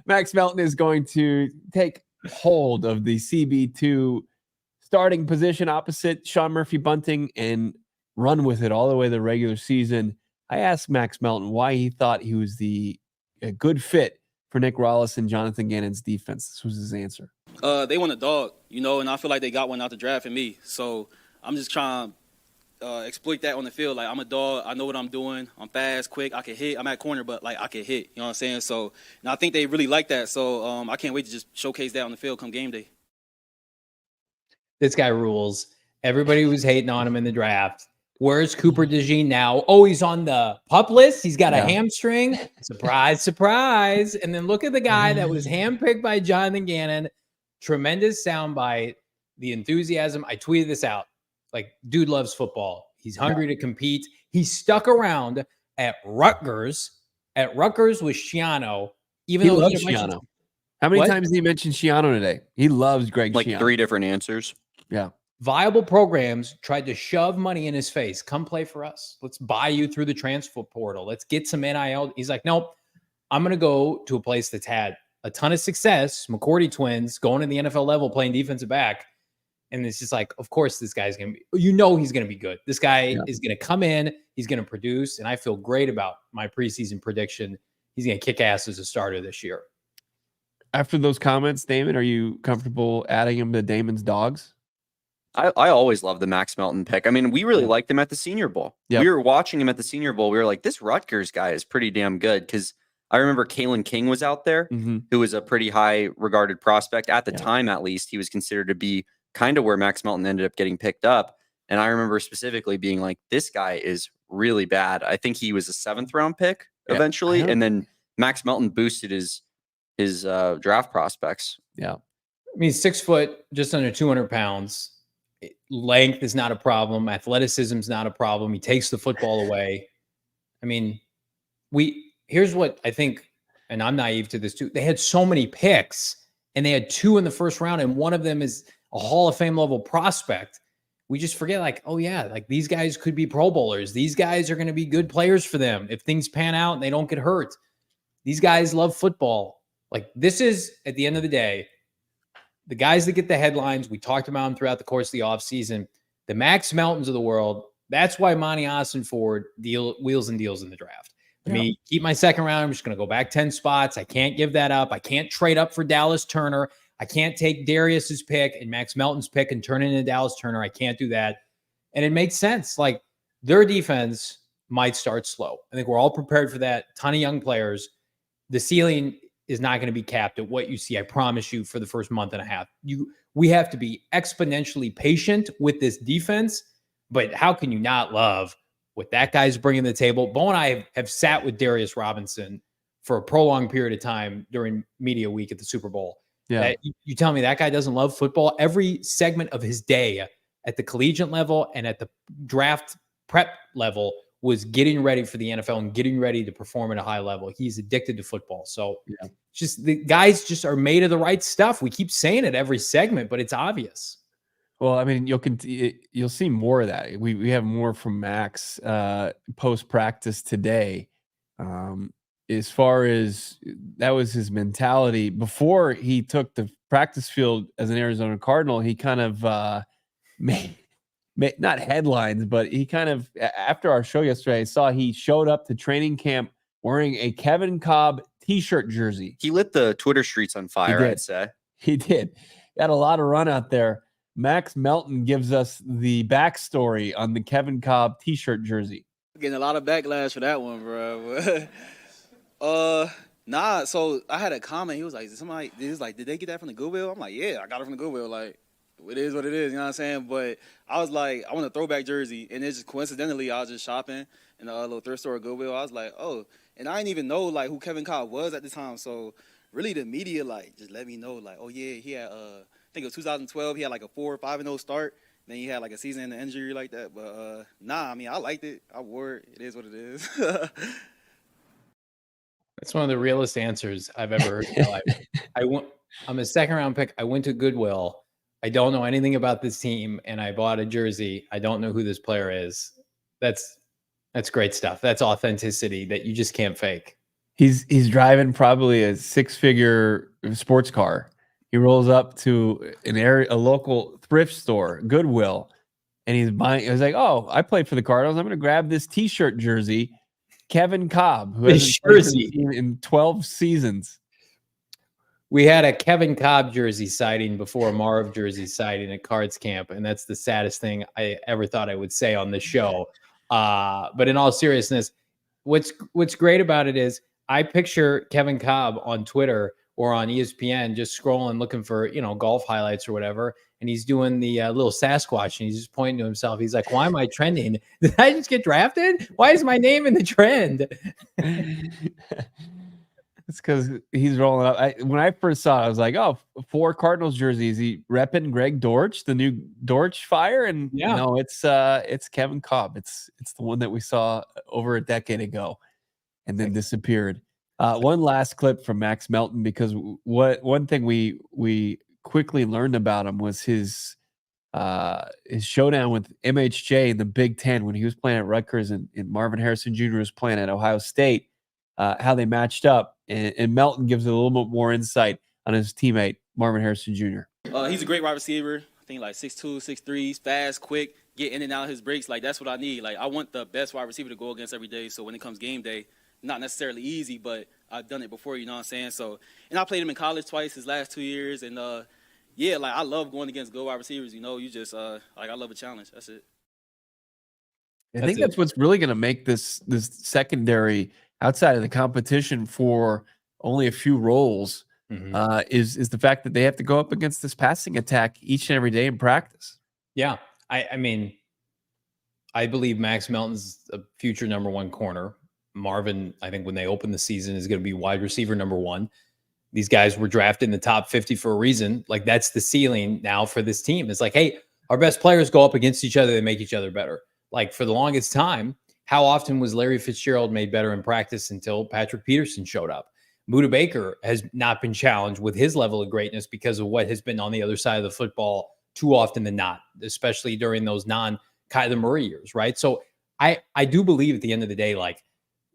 Max Melton is going to take hold of the CB2 starting position opposite Sean Murphy-Bunting and run with it all the way to the regular season. I asked Max Melton why he thought he was a good fit for Nick Rallis and Jonathan Gannon's defense. This was his answer. They want a dog, and I feel like they got one out the draft in me. So I'm just trying to exploit that on the field. Like, I'm a dog. I know what I'm doing. I'm fast, quick. I can hit. I'm at corner, but, I can hit. You know what I'm saying? So, and I think they really like that. So I can't wait to just showcase that on the field come game day. This guy rules. Everybody was hating on him in the draft. Where's Cooper DeJean now? Oh, he's on the PUP list. He's got a hamstring. Surprise, surprise. And then look at the guy that was handpicked by Jonathan Gannon. Tremendous soundbite. The enthusiasm. I tweeted this out. Like, dude loves football. He's hungry to compete. He stuck around at Rutgers. At Rutgers with Schiano. Even though he loves Schiano. How many times did he mention Schiano today? He loves Greg Schiano. Like 3 different answers. Yeah. Viable programs tried to shove money in his face. Come play for us. Let's buy you through the transfer portal. Let's get some NIL. He's like, nope, I'm going to go to a place that's had a ton of success. McCourty twins going to the NFL level, playing defensive back. And it's just like, of course, this guy's going to be, he's going to be good. This guy is going to come in. He's going to produce. And I feel great about my preseason prediction. He's going to kick ass as a starter this year. After those comments, Damon, are you comfortable adding him to Damon's dogs? I always love the Max Melton pick. I mean, we really liked him at the Senior Bowl. Yep. We were watching him at the Senior Bowl. We were like, this Rutgers guy is pretty damn good, because I remember Kalen King was out there, who was a pretty high regarded prospect at the time. At least he was considered to be kind of where Max Melton ended up getting picked up. And I remember specifically being like, this guy is really bad. I think he was a 7th round pick eventually, and then Max Melton boosted his draft prospects. Yeah, I mean, 6 foot, just under 200 pounds. Length is not a problem. Athleticism is not a problem. He takes the football away. I mean, here's what I think, and I'm naive to this too. They had so many picks, and they had 2 in the first round, and one of them is a Hall of Fame level prospect. We just forget, like, oh yeah, like these guys could be Pro Bowlers. These guys are going to be good players for them if things pan out and they don't get hurt. These guys love football. Like, this is, at the end of the day, the guys that get the headlines, we talked about them throughout the course of the offseason, the Max Meltons of the world. That's why Monty Ossenford wheels and deals in the draft. Let me keep my 2nd round. I'm just going to go back 10 spots. I can't give that up. I can't trade up for Dallas Turner. I can't take Darius's pick and Max Melton's pick and turn it into Dallas Turner. I can't do that. And it makes sense. Like, their defense might start slow. I think we're all prepared for that. Ton of young players. The ceiling is not going to be capped at what you see. I promise you, for the first month and a half, we have to be exponentially patient with this defense. But how can you not love what that guy's bringing to the table? Bo and I have sat with Darius Robinson for a prolonged period of time during media week at the Super Bowl. Yeah. You tell me that guy doesn't love football? Every segment of his day at the collegiate level and at the draft prep level was getting ready for the NFL and getting ready to perform at a high level. He's addicted to football. So just the guys just are made of the right stuff. We keep saying it every segment, but it's obvious. Well, I mean, you'll see more of that. We have more from Max post practice today. As far as that was his mentality before he took the practice field as an Arizona Cardinal. He kind of made not headlines, but he kind of, after our show yesterday, I saw he showed up to training camp wearing a Kevin Kolb t-shirt jersey. He lit the Twitter streets on fire, I'd say. He did. Got a lot of run out there. Max Melton gives us the backstory on the Kevin Kolb t-shirt jersey. Getting a lot of backlash for that one, bro. Nah, so I had a comment. He was like, did they get that from the Goodwill? I'm like, yeah, I got it from the Goodwill. Like, it is what it is, you know what I'm saying? But I was like, I want a throwback jersey. And it's just coincidentally, I was just shopping in a little thrift store at Goodwill. I was like, oh, and I didn't even know like who Kevin Kolb was at the time. So really the media like just let me know like, oh yeah, he had I think it was 2012, he had like a 4-5-0 start. Then he had like a season in the injury like that. But nah, I mean, I liked it. I wore it. It is what it is. That's one of the realest answers I've ever heard in my life. I'm a second round pick. I went to Goodwill. I don't know anything about this team, and I bought a jersey. I don't know who this player is. That's great stuff. That's authenticity that you just can't fake. He's driving probably a 6-figure sports car. He rolls up to a local thrift store, Goodwill, and he's buying. He was like, "Oh, I play for the Cardinals. I'm going to grab this t-shirt jersey." Kevin Kolb, who has been in 12 seasons. We had a Kevin Kolb jersey sighting before a Marv jersey sighting at Cards Camp, and that's the saddest thing I ever thought I would say on the show. But in all seriousness, what's great about it is I picture Kevin Kolb on Twitter or on ESPN just scrolling, looking for, golf highlights or whatever. And he's doing the little Sasquatch, and he's just pointing to himself. He's like, why am I trending? Did I just get drafted? Why is my name in the trend? It's because he's rolling up. When I first saw it, I was like, oh, 4 Cardinals jerseys. He repping Greg Dortch, the new Dortch Fire. And no, it's Kevin Kolb. It's the one that we saw over a decade ago and then disappeared. One last clip from Max Melton, because one thing we quickly learned about him was his showdown with MHJ in the Big Ten when he was playing at Rutgers and Marvin Harrison Jr. was playing at Ohio State, how they matched up. And Melton gives a little bit more insight on his teammate, Marvin Harrison Jr. He's a great wide receiver. I think like 6'2", 6'3", he's fast, quick, get in and out of his breaks. Like, that's what I need. Like, I want the best wide receiver to go against every day. So when it comes game day, not necessarily easy, but I've done it before, you know what I'm saying? So, and I played him in college twice his last 2 years. And, yeah, like, I love going against good wide receivers. You just, like, I love a challenge. That's it. I think that's what's really going to make this secondary outside of the competition for only a few roles is the fact that they have to go up against this passing attack each and every day in practice. Yeah. I mean, I believe Max Melton's a future number 1 corner. Marvin, I think when they open the season, is going to be wide receiver number 1. These guys were drafted in the top 50 for a reason. Like, that's the ceiling now for this team. It's like, hey, our best players go up against each other. They make each other better. Like, for the longest time, how often was Larry Fitzgerald made better in practice until Patrick Peterson showed up? Budda Baker has not been challenged with his level of greatness because of what has been on the other side of the football too often than not, especially during those non-Kyler Murray years, right? So I do believe at the end of the day, like,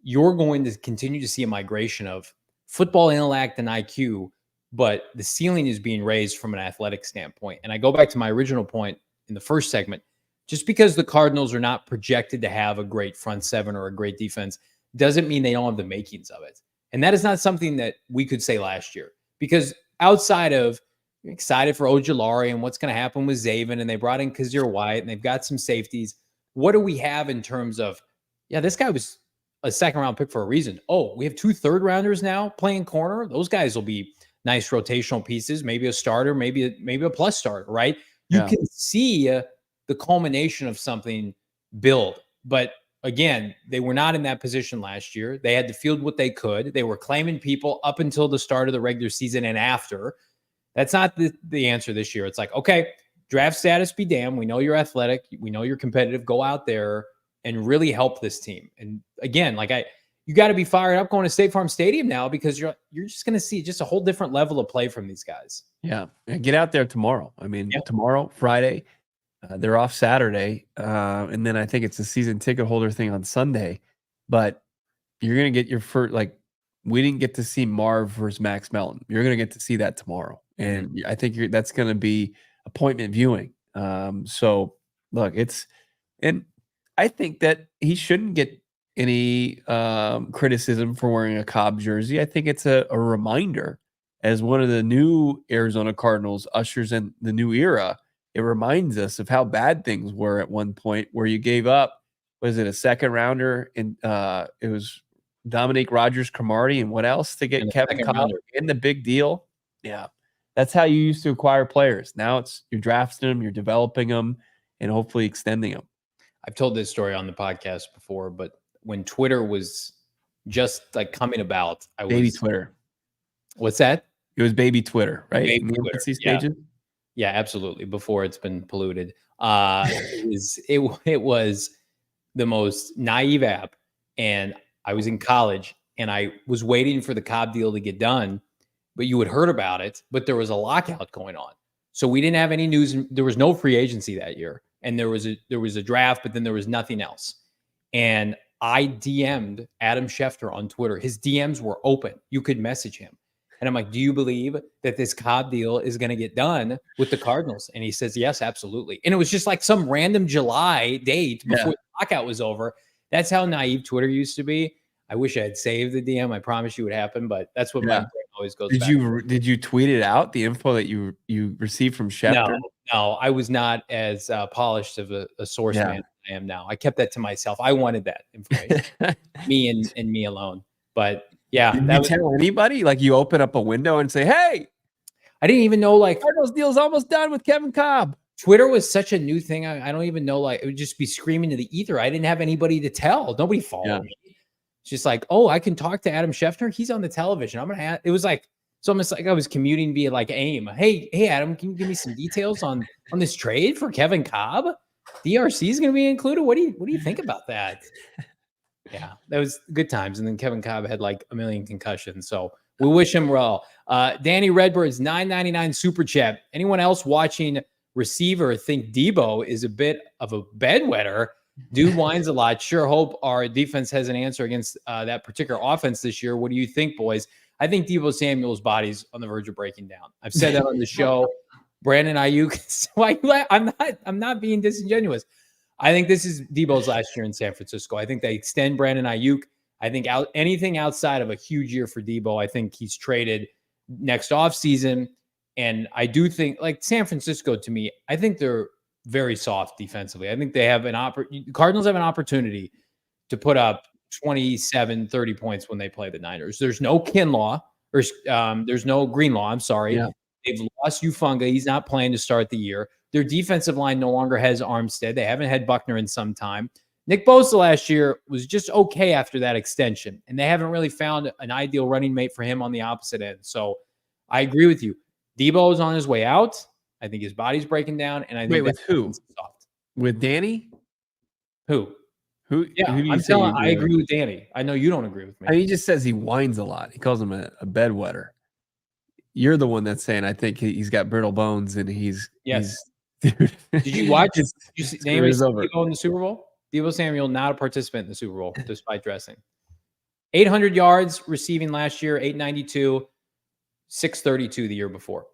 you're going to continue to see a migration of football intellect and IQ, but the ceiling is being raised from an athletic standpoint. And I go back to my original point in the first segment. Just because the Cardinals are not projected to have a great front seven or a great defense doesn't mean they don't have the makings of it. And that is not something that we could say last year, because outside of excited for Ojulari and what's going to happen with Zaven, and they brought in Kazir White and they've got some safeties, what do we have in terms of, yeah, this guy was a second-round pick for a reason. Oh, we have 2 third-rounders now playing corner. Those guys will be nice rotational pieces, maybe a starter, maybe a plus starter, right? You can see the culmination of something build. But again, they were not in that position last year. They had to field what they could. They were claiming people up until the start of the regular season and after. That's not the answer this year. It's like, okay, draft status be damned. We know you're athletic. We know you're competitive. Go out there and really help this team. And again, you got to be fired up going to State Farm Stadium now, because you're just going to see just a whole different level of play from these guys. Yeah. Get out there tomorrow. I mean, tomorrow, Friday, they're off Saturday. And then I think it's a season ticket holder thing on Sunday, but you're going to get your first, we didn't get to see Marv versus Max Melton. You're going to get to see that tomorrow. And I think that's going to be appointment viewing. So look, and I think that he shouldn't get any criticism for wearing a Kolb jersey. I think it's a reminder, as one of the new Arizona Cardinals ushers in the new era. It reminds us of how bad things were at one point, where you gave up, was it a second rounder? And it was Dominique Rodgers-Cromartie, and what else to get Kevin Kolb in the big deal? Yeah. That's how you used to acquire players. Now you're drafting them, you're developing them, and hopefully extending them. I've told this story on the podcast before, but when Twitter was just coming about, baby Twitter. What's that? It was baby Twitter, right? Baby Twitter. Infancy stages? Yeah, absolutely. Before it's been polluted. It was the most naive app. And I was in college and I was waiting for the Kolb deal to get done, but you had heard about it, but there was a lockout going on. So we didn't have any news. There was no free agency that year. And there was a draft, but then there was nothing else. And I DM'd Adam Schefter on Twitter. His DMs were open. You could message him. And I'm like, do you believe that this Kolb deal is going to get done with the Cardinals? And he says, yes, absolutely. And it was just like some random July date before the lockout was over. That's how naive Twitter used to be. I wish I had saved the DM. I promise you would happen, but that's what my brain always goes back to. Did you tweet it out, the info that you received from Schefter? No, I was not as polished of a source man as I am now. I kept that to myself. I wanted that information, me and me alone. But yeah, did you tell anybody? Like, you open up a window and say, "Hey, I didn't even know Cardinals deal's almost done with Kevin Kolb." Twitter was such a new thing. I don't even know. It would just be screaming to the ether. I didn't have anybody to tell. Nobody followed me. It's just like, oh, I can talk to Adam Schefter. He's on the television. I'm gonna. It was like, it's almost like I was commuting via AIM. Hey, Adam, can you give me some details on this trade for Kevin Kolb? DRC is going to be included. What do you think about that? Yeah, that was good times. And then Kevin Kolb had 1 million concussions. So we wish him well. Danny Redbird's $9.99 super chat. Anyone else watching receiver think Debo is a bit of a bedwetter? Dude whines a lot. Sure hope our defense has an answer against that particular offense this year. What do you think, boys? I think Deebo Samuel's body's on the verge of breaking down. I've said that on the show. Brandon Ayuk. I'm not being disingenuous. I think this is Debo's last year in San Francisco. I think they extend Brandon Ayuk. I think anything outside of a huge year for Debo, I think he's traded next offseason. And I do think, San Francisco, to me, I think they're very soft defensively. I think they have Cardinals have an opportunity to put up 27, 30 points when they play the Niners. There's no Kinlaw, or there's no Greenlaw. I'm sorry. Yeah. They've lost Ufunga. He's not playing to start the year. Their defensive line no longer has Armstead. They haven't had Buckner in some time. Nick Bosa last year was just okay after that extension, and they haven't really found an ideal running mate for him on the opposite end. So I agree with you. Debo is on his way out. I think his body's breaking down. And I think with who? Soft. With Danny? Who? Yeah, who I agree with Danny. I know you don't agree with me. He just says he whines a lot. He calls him a bedwetter. You're the one that's saying I think he's got brittle bones and he's dude. Did you watch his name is Debo in the Super Bowl? Debo Samuel not a participant in the Super Bowl despite dressing. 800 yards receiving last year, 892, 632 the year before.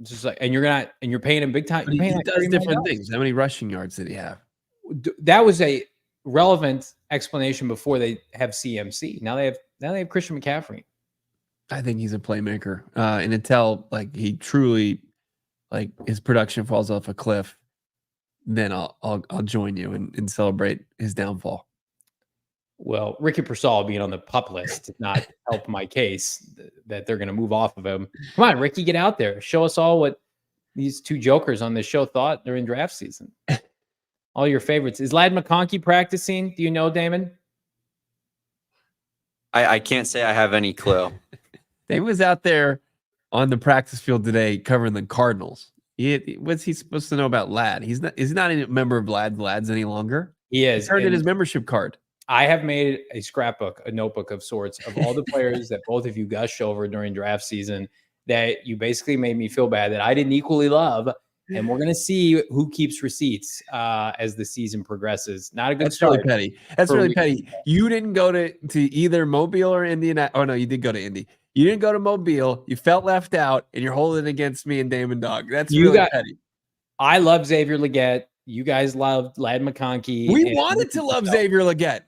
It's just and you're paying him big time. He does different things. How many rushing yards did he have? That was a relevant explanation before they have CMC. Now they have Christian McCaffrey. I think he's a playmaker. And until he truly his production falls off a cliff, then I'll join you and celebrate his downfall. Well, Ricky Persall being on the pup list did not help my case that they're going to move off of him. Come on, Ricky, get out there. Show us all what these two jokers on this show thought during draft season. All your favorites. Is Ladd McConkey practicing? Do you know, Damon? I can't say I have any clue. He was out there on the practice field today covering the Cardinals. What's he supposed to know about Ladd? He's not a member of Lads any longer. He is. He turned in his membership card. I have made a scrapbook, a notebook of sorts of all the players that both of you gushed over during draft season that you basically made me feel bad that I didn't equally love. And we're going to see who keeps receipts as the season progresses. Not a good start. Really petty. That's really petty. You didn't go to either Mobile or Indiana. Oh, no, you did go to Indy. You didn't go to Mobile. You felt left out, and you're holding it against me and Damon Dawg. That's really petty. I love Xavier Legette. You guys loved Ladd McConkey. We wanted to love Xavier Legette.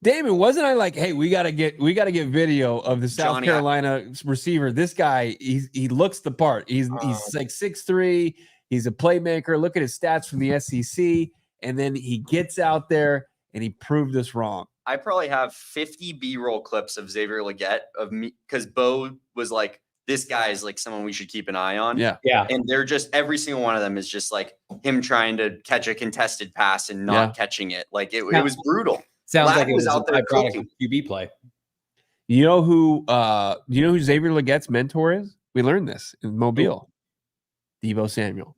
Damon, wasn't I like, hey, we gotta get video of the South Carolina receiver. This guy, he looks the part. He's like 6'3". He's a playmaker. Look at his stats from the SEC, and then he gets out there and he proved us wrong. I probably have 50 B-roll clips of Xavier Legette of me because Bo was like, this guy is like someone we should keep an eye on. Yeah. And they're just every single one of them is just like him trying to catch a contested pass and not catching it. Like it was brutal. Sounds Ladd like it was out there cooking. QB play. You know who Xavier Legette's mentor is? We learned this in Mobile. Deebo Samuel.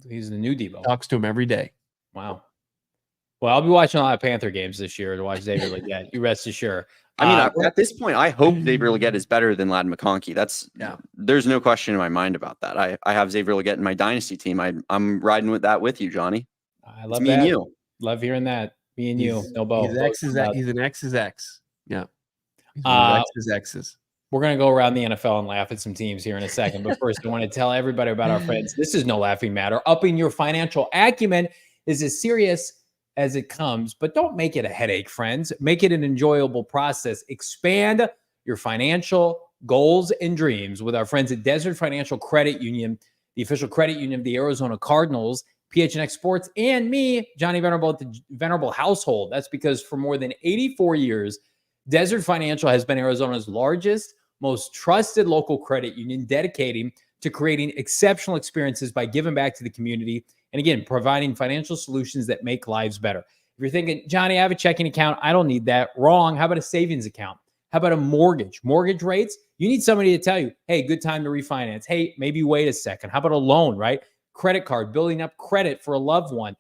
He's the new Deebo. Talks to him every day. Wow. Well, I'll be watching a lot of Panther games this year to watch Xavier Legette. You rest assured. I mean, at this point, I hope Xavier Legette is better than Ladd McConkey. There's no question in my mind about that. I have Xavier Legette in my dynasty team. I'm riding with that with you, Johnny. I love me and you. Love hearing that. Me and you. No Bo. He's an X's X. Yeah. X's X's. We're going to go around the NFL and laugh at some teams here in a second. But first, I want to tell everybody about our friends. This is no laughing matter. Upping your financial acumen is as serious as it comes, but don't make it a headache, friends. Make it an enjoyable process. Expand your financial goals and dreams with our friends at Desert Financial Credit Union, the official credit union of the Arizona Cardinals, PHNX Sports, and me, Johnny Venerable at the Venerable household. That's because for more than 84 years, Desert Financial has been Arizona's largest, most trusted local credit union, dedicating to creating exceptional experiences by giving back to the community and, again, providing financial solutions that make lives better. If you're thinking, Johnny, I have a checking account, I don't need that. Wrong. How about a savings account? How about a mortgage? Mortgage rates? You need somebody to tell you, hey, good time to refinance. Hey, maybe wait a second. How about a loan, right? Credit card, building up credit for a loved one,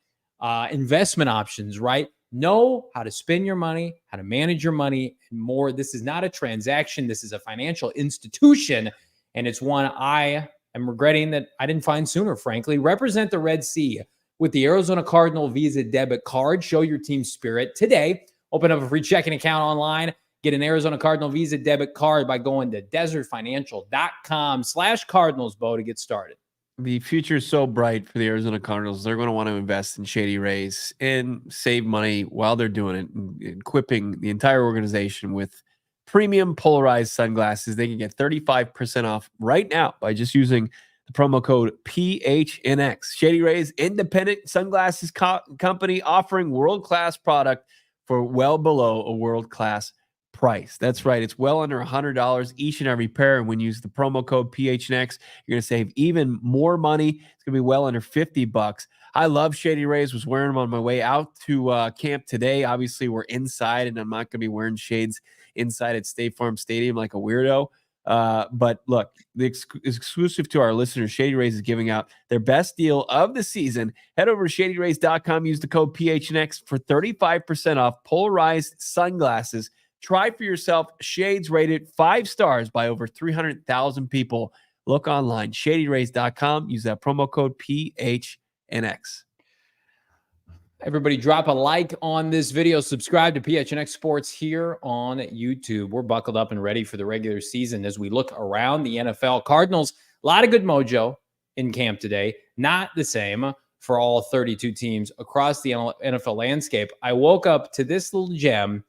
investment options, right? Know how to spend your money, how to manage your money, and more. This is not a transaction. This is a financial institution, and it's one I am regretting that I didn't find sooner, frankly. Represent the Red Sea with the Arizona Cardinal Visa debit card. Show your team spirit today. Open up a free checking account online. Get an Arizona Cardinal Visa debit card by going to desertfinancial.com/Cardinals, Bo, to get started. The future is so bright for the Arizona Cardinals. They're going to want to invest in Shady Rays and save money while they're doing it, and equipping the entire organization with premium polarized sunglasses. They can get 35% off right now by just using the promo code PHNX. Shady Rays, independent sunglasses company offering world-class product for well below a world-class price. That's right. It's well under $100 each and every pair. And when you use the promo code PHNX, you're going to save even more money. It's going to be well under $50. I love Shady Rays. Was wearing them on my way out to camp today. Obviously, we're inside, and I'm not going to be wearing shades inside at State Farm Stadium like a weirdo. But look, the exclusive to our listeners, Shady Rays is giving out their best deal of the season. Head over to shadyrays.com. Use the code PHNX for 35% off polarized sunglasses. Try for yourself. Shades rated 5 stars by over 300,000 people. Look online, shadyrays.com. Use that promo code PHNX. Everybody drop a like on this video. Subscribe to PHNX Sports here on YouTube. We're buckled up and ready for the regular season as we look around the NFL. Cardinals, a lot of good mojo in camp today. Not the same for all 32 teams across the NFL landscape. I woke up to this little gem.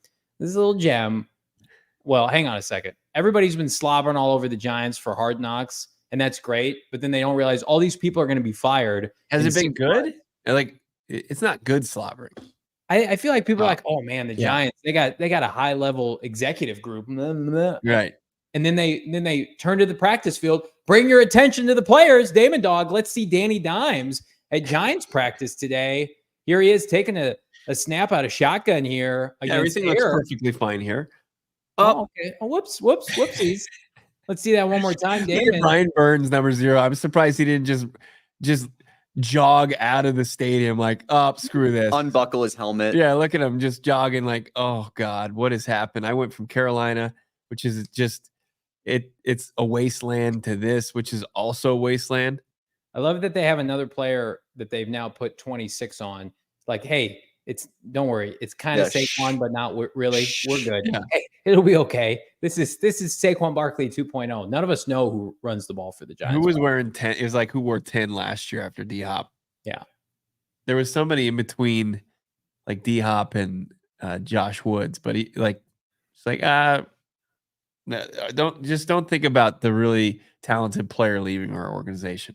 Well, hang on a second. Everybody's been slobbering all over the Giants for Hard Knocks, and that's great. But then they don't realize all these people are going to be fired. Has it been good? Like, it's not good slobbering. I feel like people are like, oh man, the Giants, they got a high level executive group. Right. And then they turn to the practice field. Bring your attention to the players. Damon Dawg, let's see Danny Dimes at Giants practice today. Here he is taking a snap out of shotgun here. Everything looks perfectly fine here. Oh, okay. Oh, whoopsies. Let's see that one more time, Damon. Ryan Burns, number 0. I'm surprised he didn't just jog out of the stadium like, oh, screw this. Unbuckle his helmet. Yeah, look at him just jogging like, oh God, what has happened? I went from Carolina, which is just it's a wasteland, to this, which is also a wasteland. I love that they have another player that they've now put 26 on. Like, hey, don't worry, it's kind of Saquon, but not really. We're good. Yeah. Hey, it'll be okay. This is Saquon Barkley 2.0. None of us know who runs the ball for the Giants. Who was wearing 10? It was like who wore 10 last year after D-Hop. Yeah. There was somebody in between like D-Hop and Josh Woods, but it's like don't think about the really talented player leaving our organization.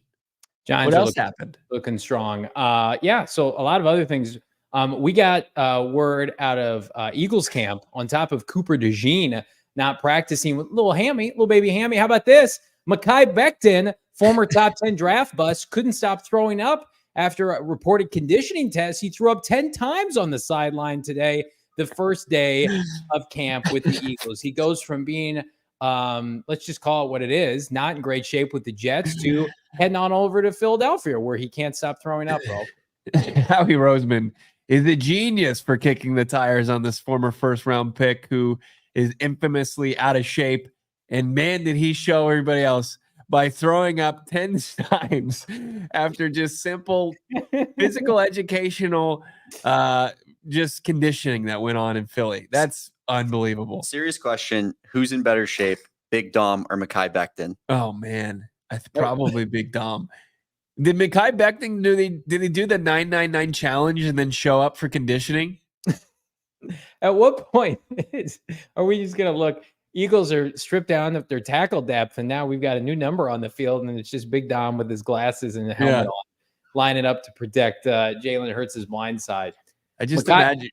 Giants, what else happened? Looking strong. So a lot of other things. We got word out of Eagles camp on top of Cooper DeJean not practicing with little baby Hammy. How about this? Mekhi Becton, former top 10 draft bust, couldn't stop throwing up after a reported conditioning test. He threw up 10 times on the sideline today, the first day of camp with the Eagles. He goes from being, let's just call it what it is, not in great shape with the Jets, to heading on over to Philadelphia, where he can't stop throwing up, bro. Howie Roseman is a genius for kicking the tires on this former first-round pick who is infamously out of shape. And man, did he show everybody else by throwing up 10 times after just simple physical educational just conditioning that went on in Philly. That's unbelievable. Serious question. Who's in better shape, Big Dom or Mekhi Becton? Oh, man. Probably Big Dom. Did Mekhi Becton did he do the 999 challenge and then show up for conditioning? At what point are we just going to look? Eagles are stripped down of their tackle depth, and now we've got a new number on the field, and it's just Big Dom with his glasses and the helmet on, lining up to protect Jalen Hurts' blind side. I just imagine.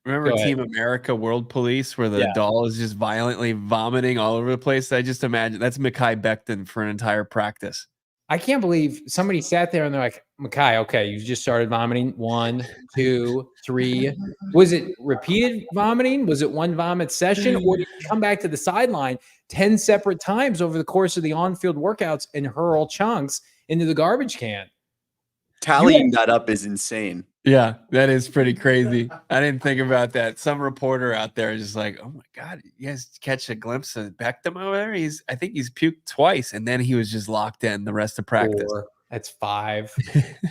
Remember Team America World Police, where the doll is just violently vomiting all over the place? I just imagine that's Mekhi Becton for an entire practice. I can't believe somebody sat there and they're like, Mekhi, okay, you just started vomiting 1, 2, 3. Was it repeated vomiting? Was it one vomit session? Or did you come back to the sideline 10 separate times over the course of the on-field workouts and hurl chunks into the garbage can? Tallying that up is insane. Yeah, that is pretty crazy. I didn't think about that. Some reporter out there is just like, oh my God, you guys catch a glimpse of Beckham over there? I think he's puked twice, and then he was just locked in the rest of practice. 4, that's 5.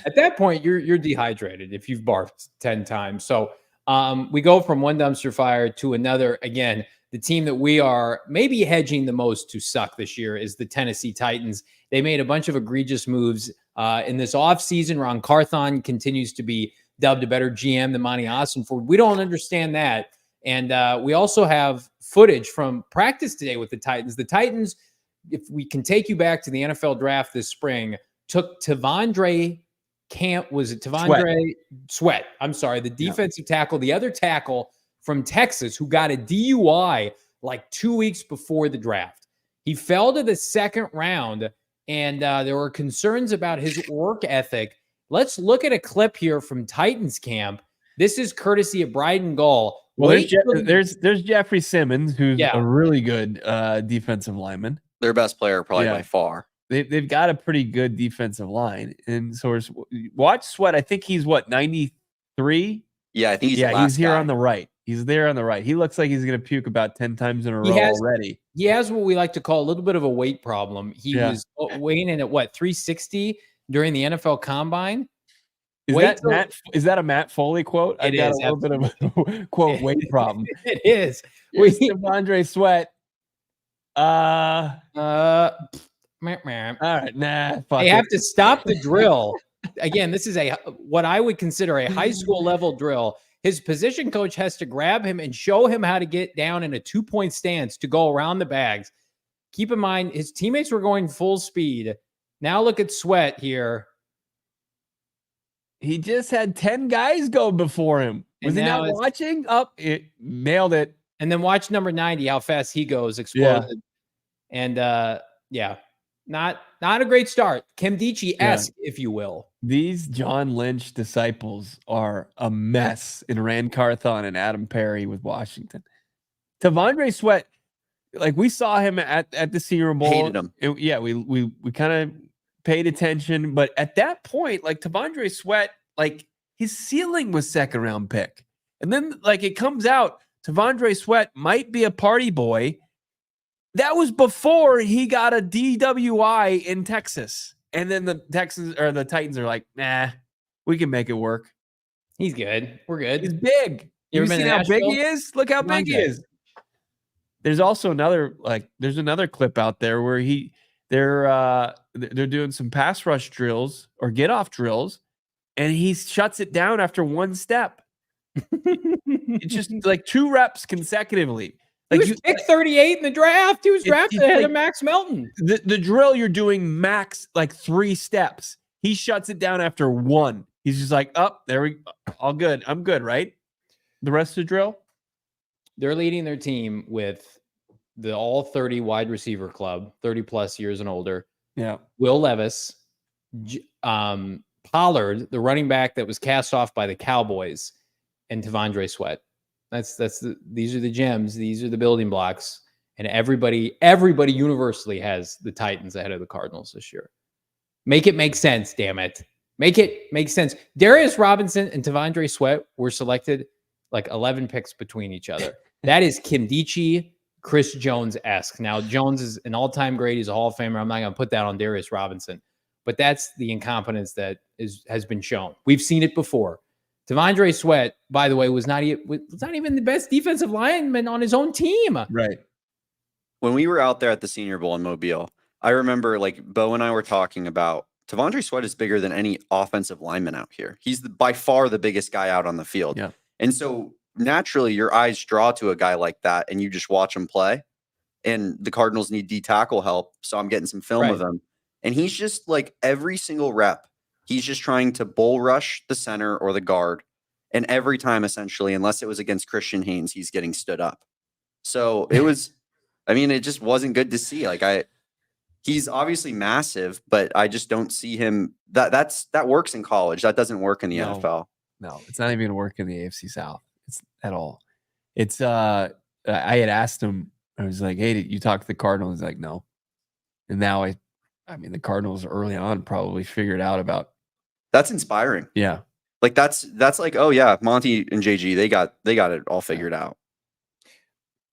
At that point, you're dehydrated if you've barfed 10 times. So we go from one dumpster fire to another. Again, the team that we are maybe hedging the most to suck this year is the Tennessee Titans. They made a bunch of egregious moves in this offseason. Ron Carthon continues to be dubbed a better GM than Monty Ossenford. We don't understand that. And we also have footage from practice today with the Titans. The Titans, if we can take you back to the NFL draft this spring, took Tavondre Sweat. I'm sorry, the defensive tackle, the other tackle from Texas who got a DUI like 2 weeks before the draft. He fell to the second round, and there were concerns about his work ethic. Let's look at a clip here from Titans camp. This is courtesy of Bryden Gull. Well, there's Jeffrey Simmons, who's a really good defensive lineman. Their best player, probably by far. They've got a pretty good defensive line. And so watch Sweat. I think he's 93? Yeah, I think he's here on the right. He's there on the right. He looks like he's going to puke about 10 times in a row already. He has what we like to call a little bit of a weight problem. He was weighing in at 360 during the NFL Combine. Is that a Matt Foley quout? I got a little bit of a quote weight problem. It is. Tavondre Sweat. All right, they have to stop the drill. Again, this is what I would consider a high school level drill. His position coach has to grab him and show him how to get down in a 2-point stance to go around the bags. Keep in mind, his teammates were going full speed. Now look at Sweat here. He just had 10 guys go before him. Was he not watching? It nailed it. And then watch number 90, how fast he goes, exploded. Yeah. And not a great start. Kimdichie-esque, if you will. These John Lynch disciples are a mess in Rand Carthon and Adam Perry with Washington. T'Vondre Sweat, like we saw him at the Senior Bowl. Hated him. We kind of paid attention, but at that point, like T'Vondre Sweat, like his ceiling was second round pick. And then like it comes out, T'Vondre Sweat might be a party boy. That was before he got a DWI in Texas. And then the Titans are like, nah, we can make it work. He's good. We're good. He's big. You seen how big he is? Look how big he is. There's also another clip out there where they're doing some pass rush drills or get off drills, and he shuts it down after one step. It's just like 2 reps consecutively. Like he was picked 38 in the draft. He was drafted ahead of Max Melton. The drill, you're doing max like 3 steps. He shuts it down after 1. He's just like, there we go. All good. I'm good, right? The rest of the drill? They're leading their team with the all 30 wide receiver club, 30 plus years and older. Yeah. Will Levis, Pollard, the running back that was cast off by the Cowboys, and T'Vondre Sweat. These are the gems. These are the building blocks. And everybody universally has the Titans ahead of the Cardinals this year. Make it make sense, damn it. Make it make sense. Darius Robinson and T'Vondre Sweat were selected like 11 picks between each other. That is Kimdichie, Chris Jones-esque. Now, Jones is an all-time great. He's a Hall of Famer. I'm not going to put that on Darius Robinson. But that's the incompetence that has been shown. We've seen it before. T'Vondre Sweat, by the way, was not even the best defensive lineman on his own team. Right. When we were out there at the Senior Bowl in Mobile, I remember like Bo and I were talking about T'Vondre Sweat is bigger than any offensive lineman out here. He's by far the biggest guy out on the field. Yeah. And so naturally your eyes draw to a guy like that and you just watch him play. And the Cardinals need D-tackle help. So I'm getting some film of him. And he's just like every single rep, he's just trying to bull rush the center or the guard. And every time, essentially, unless it was against Christian Haynes, he's getting stood up. So it was, it just wasn't good to see. Like he's obviously massive, but I just don't see him. That works in college. That doesn't work in the NFL. No, it's not even going to work in the AFC South. It's at all. It's I had asked him, I was like, hey, did you talk to the Cardinals? He's like, no. And now the Cardinals early on probably figured out about. That's inspiring. Yeah. Like that's like, oh yeah, Monty and JG, they got it all figured out.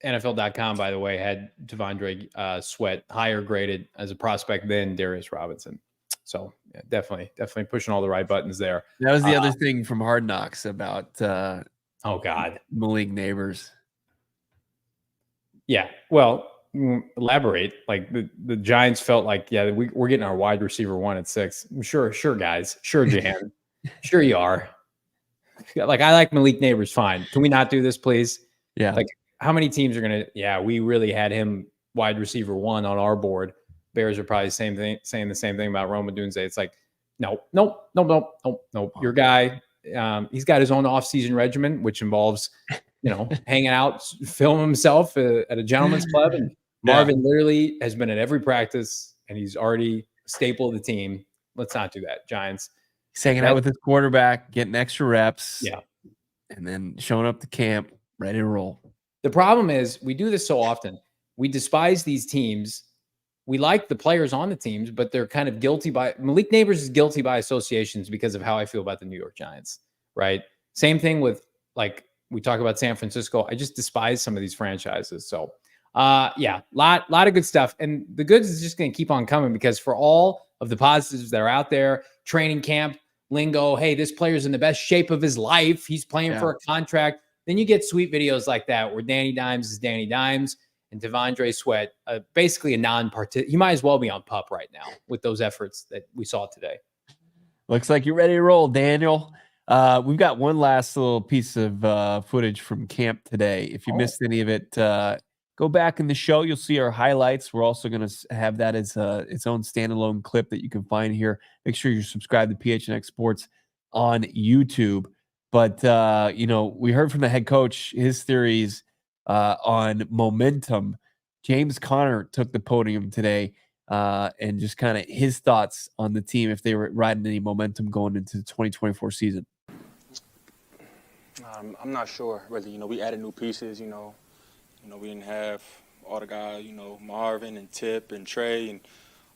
NFL.com, by the way, had T'Vondre Sweat higher graded as a prospect than Darius Robinson. So yeah, definitely pushing all the right buttons there. That was the other thing from Hard Knocks about oh God, Malik Neighbors. Yeah, well, elaborate. Like the Giants felt like, yeah, we're getting our wide receiver 1 at 6. Sure, guys. Sure, Jan. Sure you are. Like I like Malik Neighbors. Fine. Can we not do this, please? Yeah. Like how many teams are gonna? Yeah, we really had him wide receiver 1 on our board. Bears are probably saying the same thing about Rome Odunze. It's like, no. Your guy, he's got his own off-season regimen, which involves, hanging out, film himself at a gentleman's club. And Marvin literally has been at every practice, and he's already a staple of the team. Let's not do that, Giants. He's hanging out with his quarterback, getting extra reps. Yeah. And then showing up to camp, ready to roll. The problem is we do this so often. We despise these teams. We like the players on the teams, but they're kind of guilty by Malik Neighbors is guilty by associations because of how I feel about the New York Giants, right? Same thing with like we talk about San Francisco. I just despise some of these franchises. So lot of good stuff. And the goods is just going to keep on coming because for all of the positives that are out there, training camp, lingo, hey, this player's in the best shape of his life. He's playing for a contract. Then you get sweet videos like that where Danny Dimes is Danny Dimes and T'Vondre Sweat, basically a non-participant. He might as well be on PUP right now with those efforts that we saw today. Looks like you're ready to roll, Daniel. We've got one last little piece of footage from camp today. If you missed any of it, go back in the show. You'll see our highlights. We're also going to have that as its own standalone clip that you can find here. Make sure you're subscribed to PHNX Sports on YouTube. But, we heard from the head coach, his theories on momentum. James Conner took the podium today and just kind of his thoughts on the team if they were riding any momentum going into the 2024 season. I'm not sure whether, we added new pieces, we didn't have all the guys, Marvin and Tip and Trey and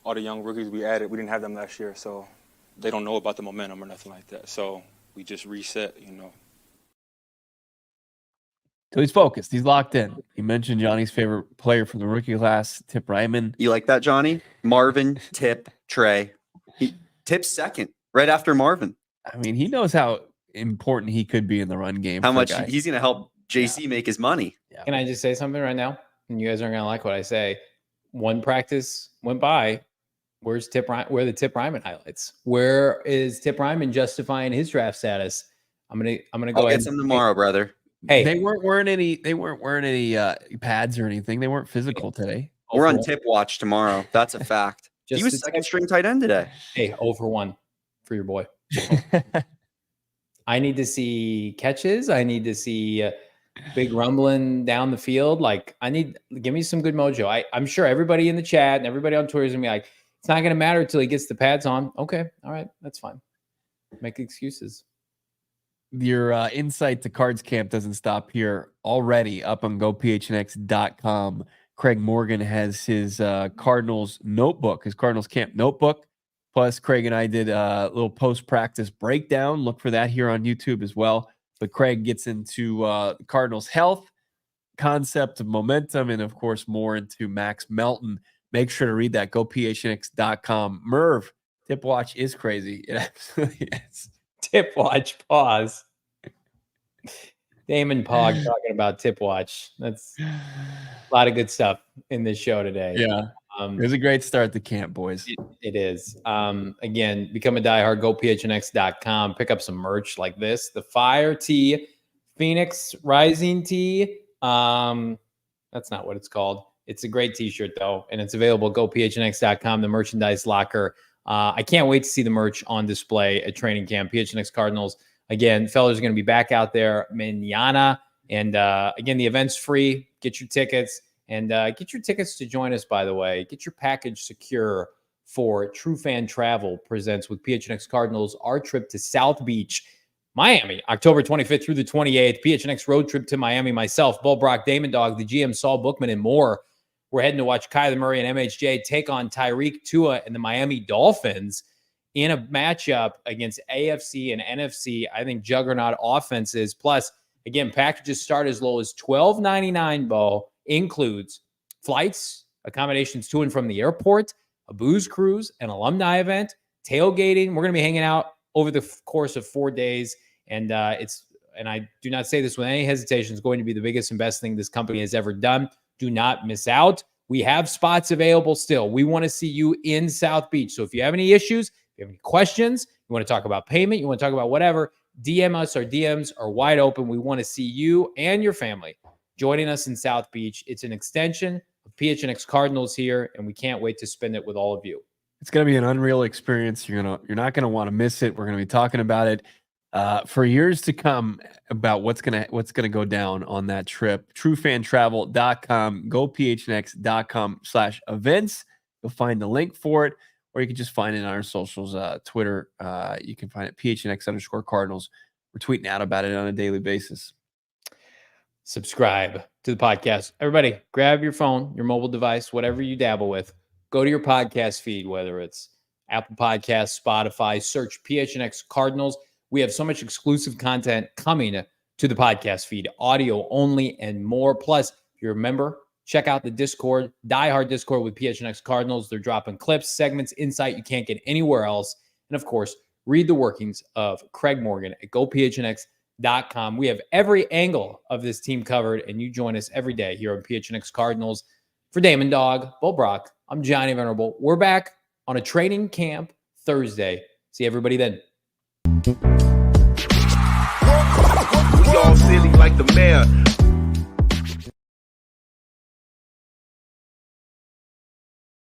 all the young rookies we added. We didn't have them last year, so they don't know about the momentum or nothing like that. So we just reset, So he's focused. He's locked in. You mentioned Johnny's favorite player from the rookie class, Tip Ryman. You like that, Johnny? Marvin, Tip, Trey. Tip's second, right after Marvin. I mean, he knows how important he could be in the run game. How much he's going to help JC make his money. Yeah. Can I just say something right now? And you guys aren't going to like what I say. One practice went by. Where are the Tip Ryman highlights? Where is Tip Ryman justifying his draft status? I'm gonna go. I'll get some tomorrow, brother. Hey, they weren't wearing any pads or anything. They weren't physical today. We're on Tip watch tomorrow. That's a fact. He was second string tight end today. Hey, 0-for-1 for your boy. I need to see catches. I need to see big rumbling down the field. Give me some good mojo. I'm sure everybody in the chat and everybody on Twitter is gonna be like, it's not gonna matter until he gets the pads on. Okay, all right, that's fine. Make excuses. Your insight to Cards Camp doesn't stop here. Already up on gophnx.com. Craig Morgan has his Cardinals notebook, his Cardinals Camp notebook. Plus, Craig and I did a little post-practice breakdown. Look for that here on YouTube as well. But Craig gets into Cardinals health, concept of momentum, and, of course, more into Max Melton. Make sure to read that. GoPHNX.com. Merv, Tip Watch is crazy. It absolutely is. Tip Watch, pause. Damon Pog talking about Tip Watch. That's a lot of good stuff in this show today. Yeah. It was a great start to camp, boys. It is. Again, become a diehard, gophnx.com. Pick up some merch like this. The Fire Tee, Phoenix Rising Tee. That's not what it's called. It's a great t-shirt, though, and it's available at gophnx.com, the merchandise locker. I can't wait to see the merch on display at training camp. PHNX Cardinals. Again, fellas are going to be back out there mañana. And again, the event's free. Get your tickets. And get your tickets to join us, by the way. Get your package secure for True Fan Travel presents with PHNX Cardinals our trip to South Beach, Miami, October 25th through the 28th. PHNX road trip to Miami. Myself, Bull Brock, Damon Dawg, the GM Saul Bookman, and more. We're heading to watch Kyler Murray and MHJ take on Tyreek, Tua, and the Miami Dolphins in a matchup against AFC and NFC, I think, juggernaut offenses. Plus, again, packages start as low as $12.99, Bo. Includes flights, accommodations to and from the airport, a booze cruise, an alumni event, tailgating. We're going to be hanging out over the course of 4 days. And and I do not say this with any hesitation, it's going to be the biggest and best thing this company has ever done. Do not miss out. We have spots available still. We want to see you in South Beach. So if you have any issues, if you have any questions, you want to talk about payment, you want to talk about whatever, DM us. Our DMs are wide open. We want to see you and your family joining us in South Beach. It's an extension of PHNX Cardinals here, and we can't wait to spend it with all of you. It's going to be an unreal experience. You're not going to want to miss it. We're going to be talking about it for years to come about what's going to go down on that trip. TrueFanTravel.com, GoPHNX.com/events. You'll find the link for it, or you can just find it on our socials, Twitter. You can find it PHNX_Cardinals. We're tweeting out about it on a daily basis. Subscribe to the podcast. Everybody, grab your phone, your mobile device, whatever you dabble with. Go to your podcast feed, whether it's Apple Podcasts, Spotify, search PHNX Cardinals. We have so much exclusive content coming to the podcast feed, audio only and more. Plus, if you're a member, check out the Discord, diehard Discord with PHNX Cardinals. They're dropping clips, segments, insight you can't get anywhere else. And of course, read the workings of Craig Morgan at GoPHNX.com. We have every angle of this team covered, and you join us every day here on PHNX Cardinals. For Damon Dawg, Bull Brock, I'm Johnny Venerable. We're back on a training camp Thursday. See everybody then. We all silly like the mayor.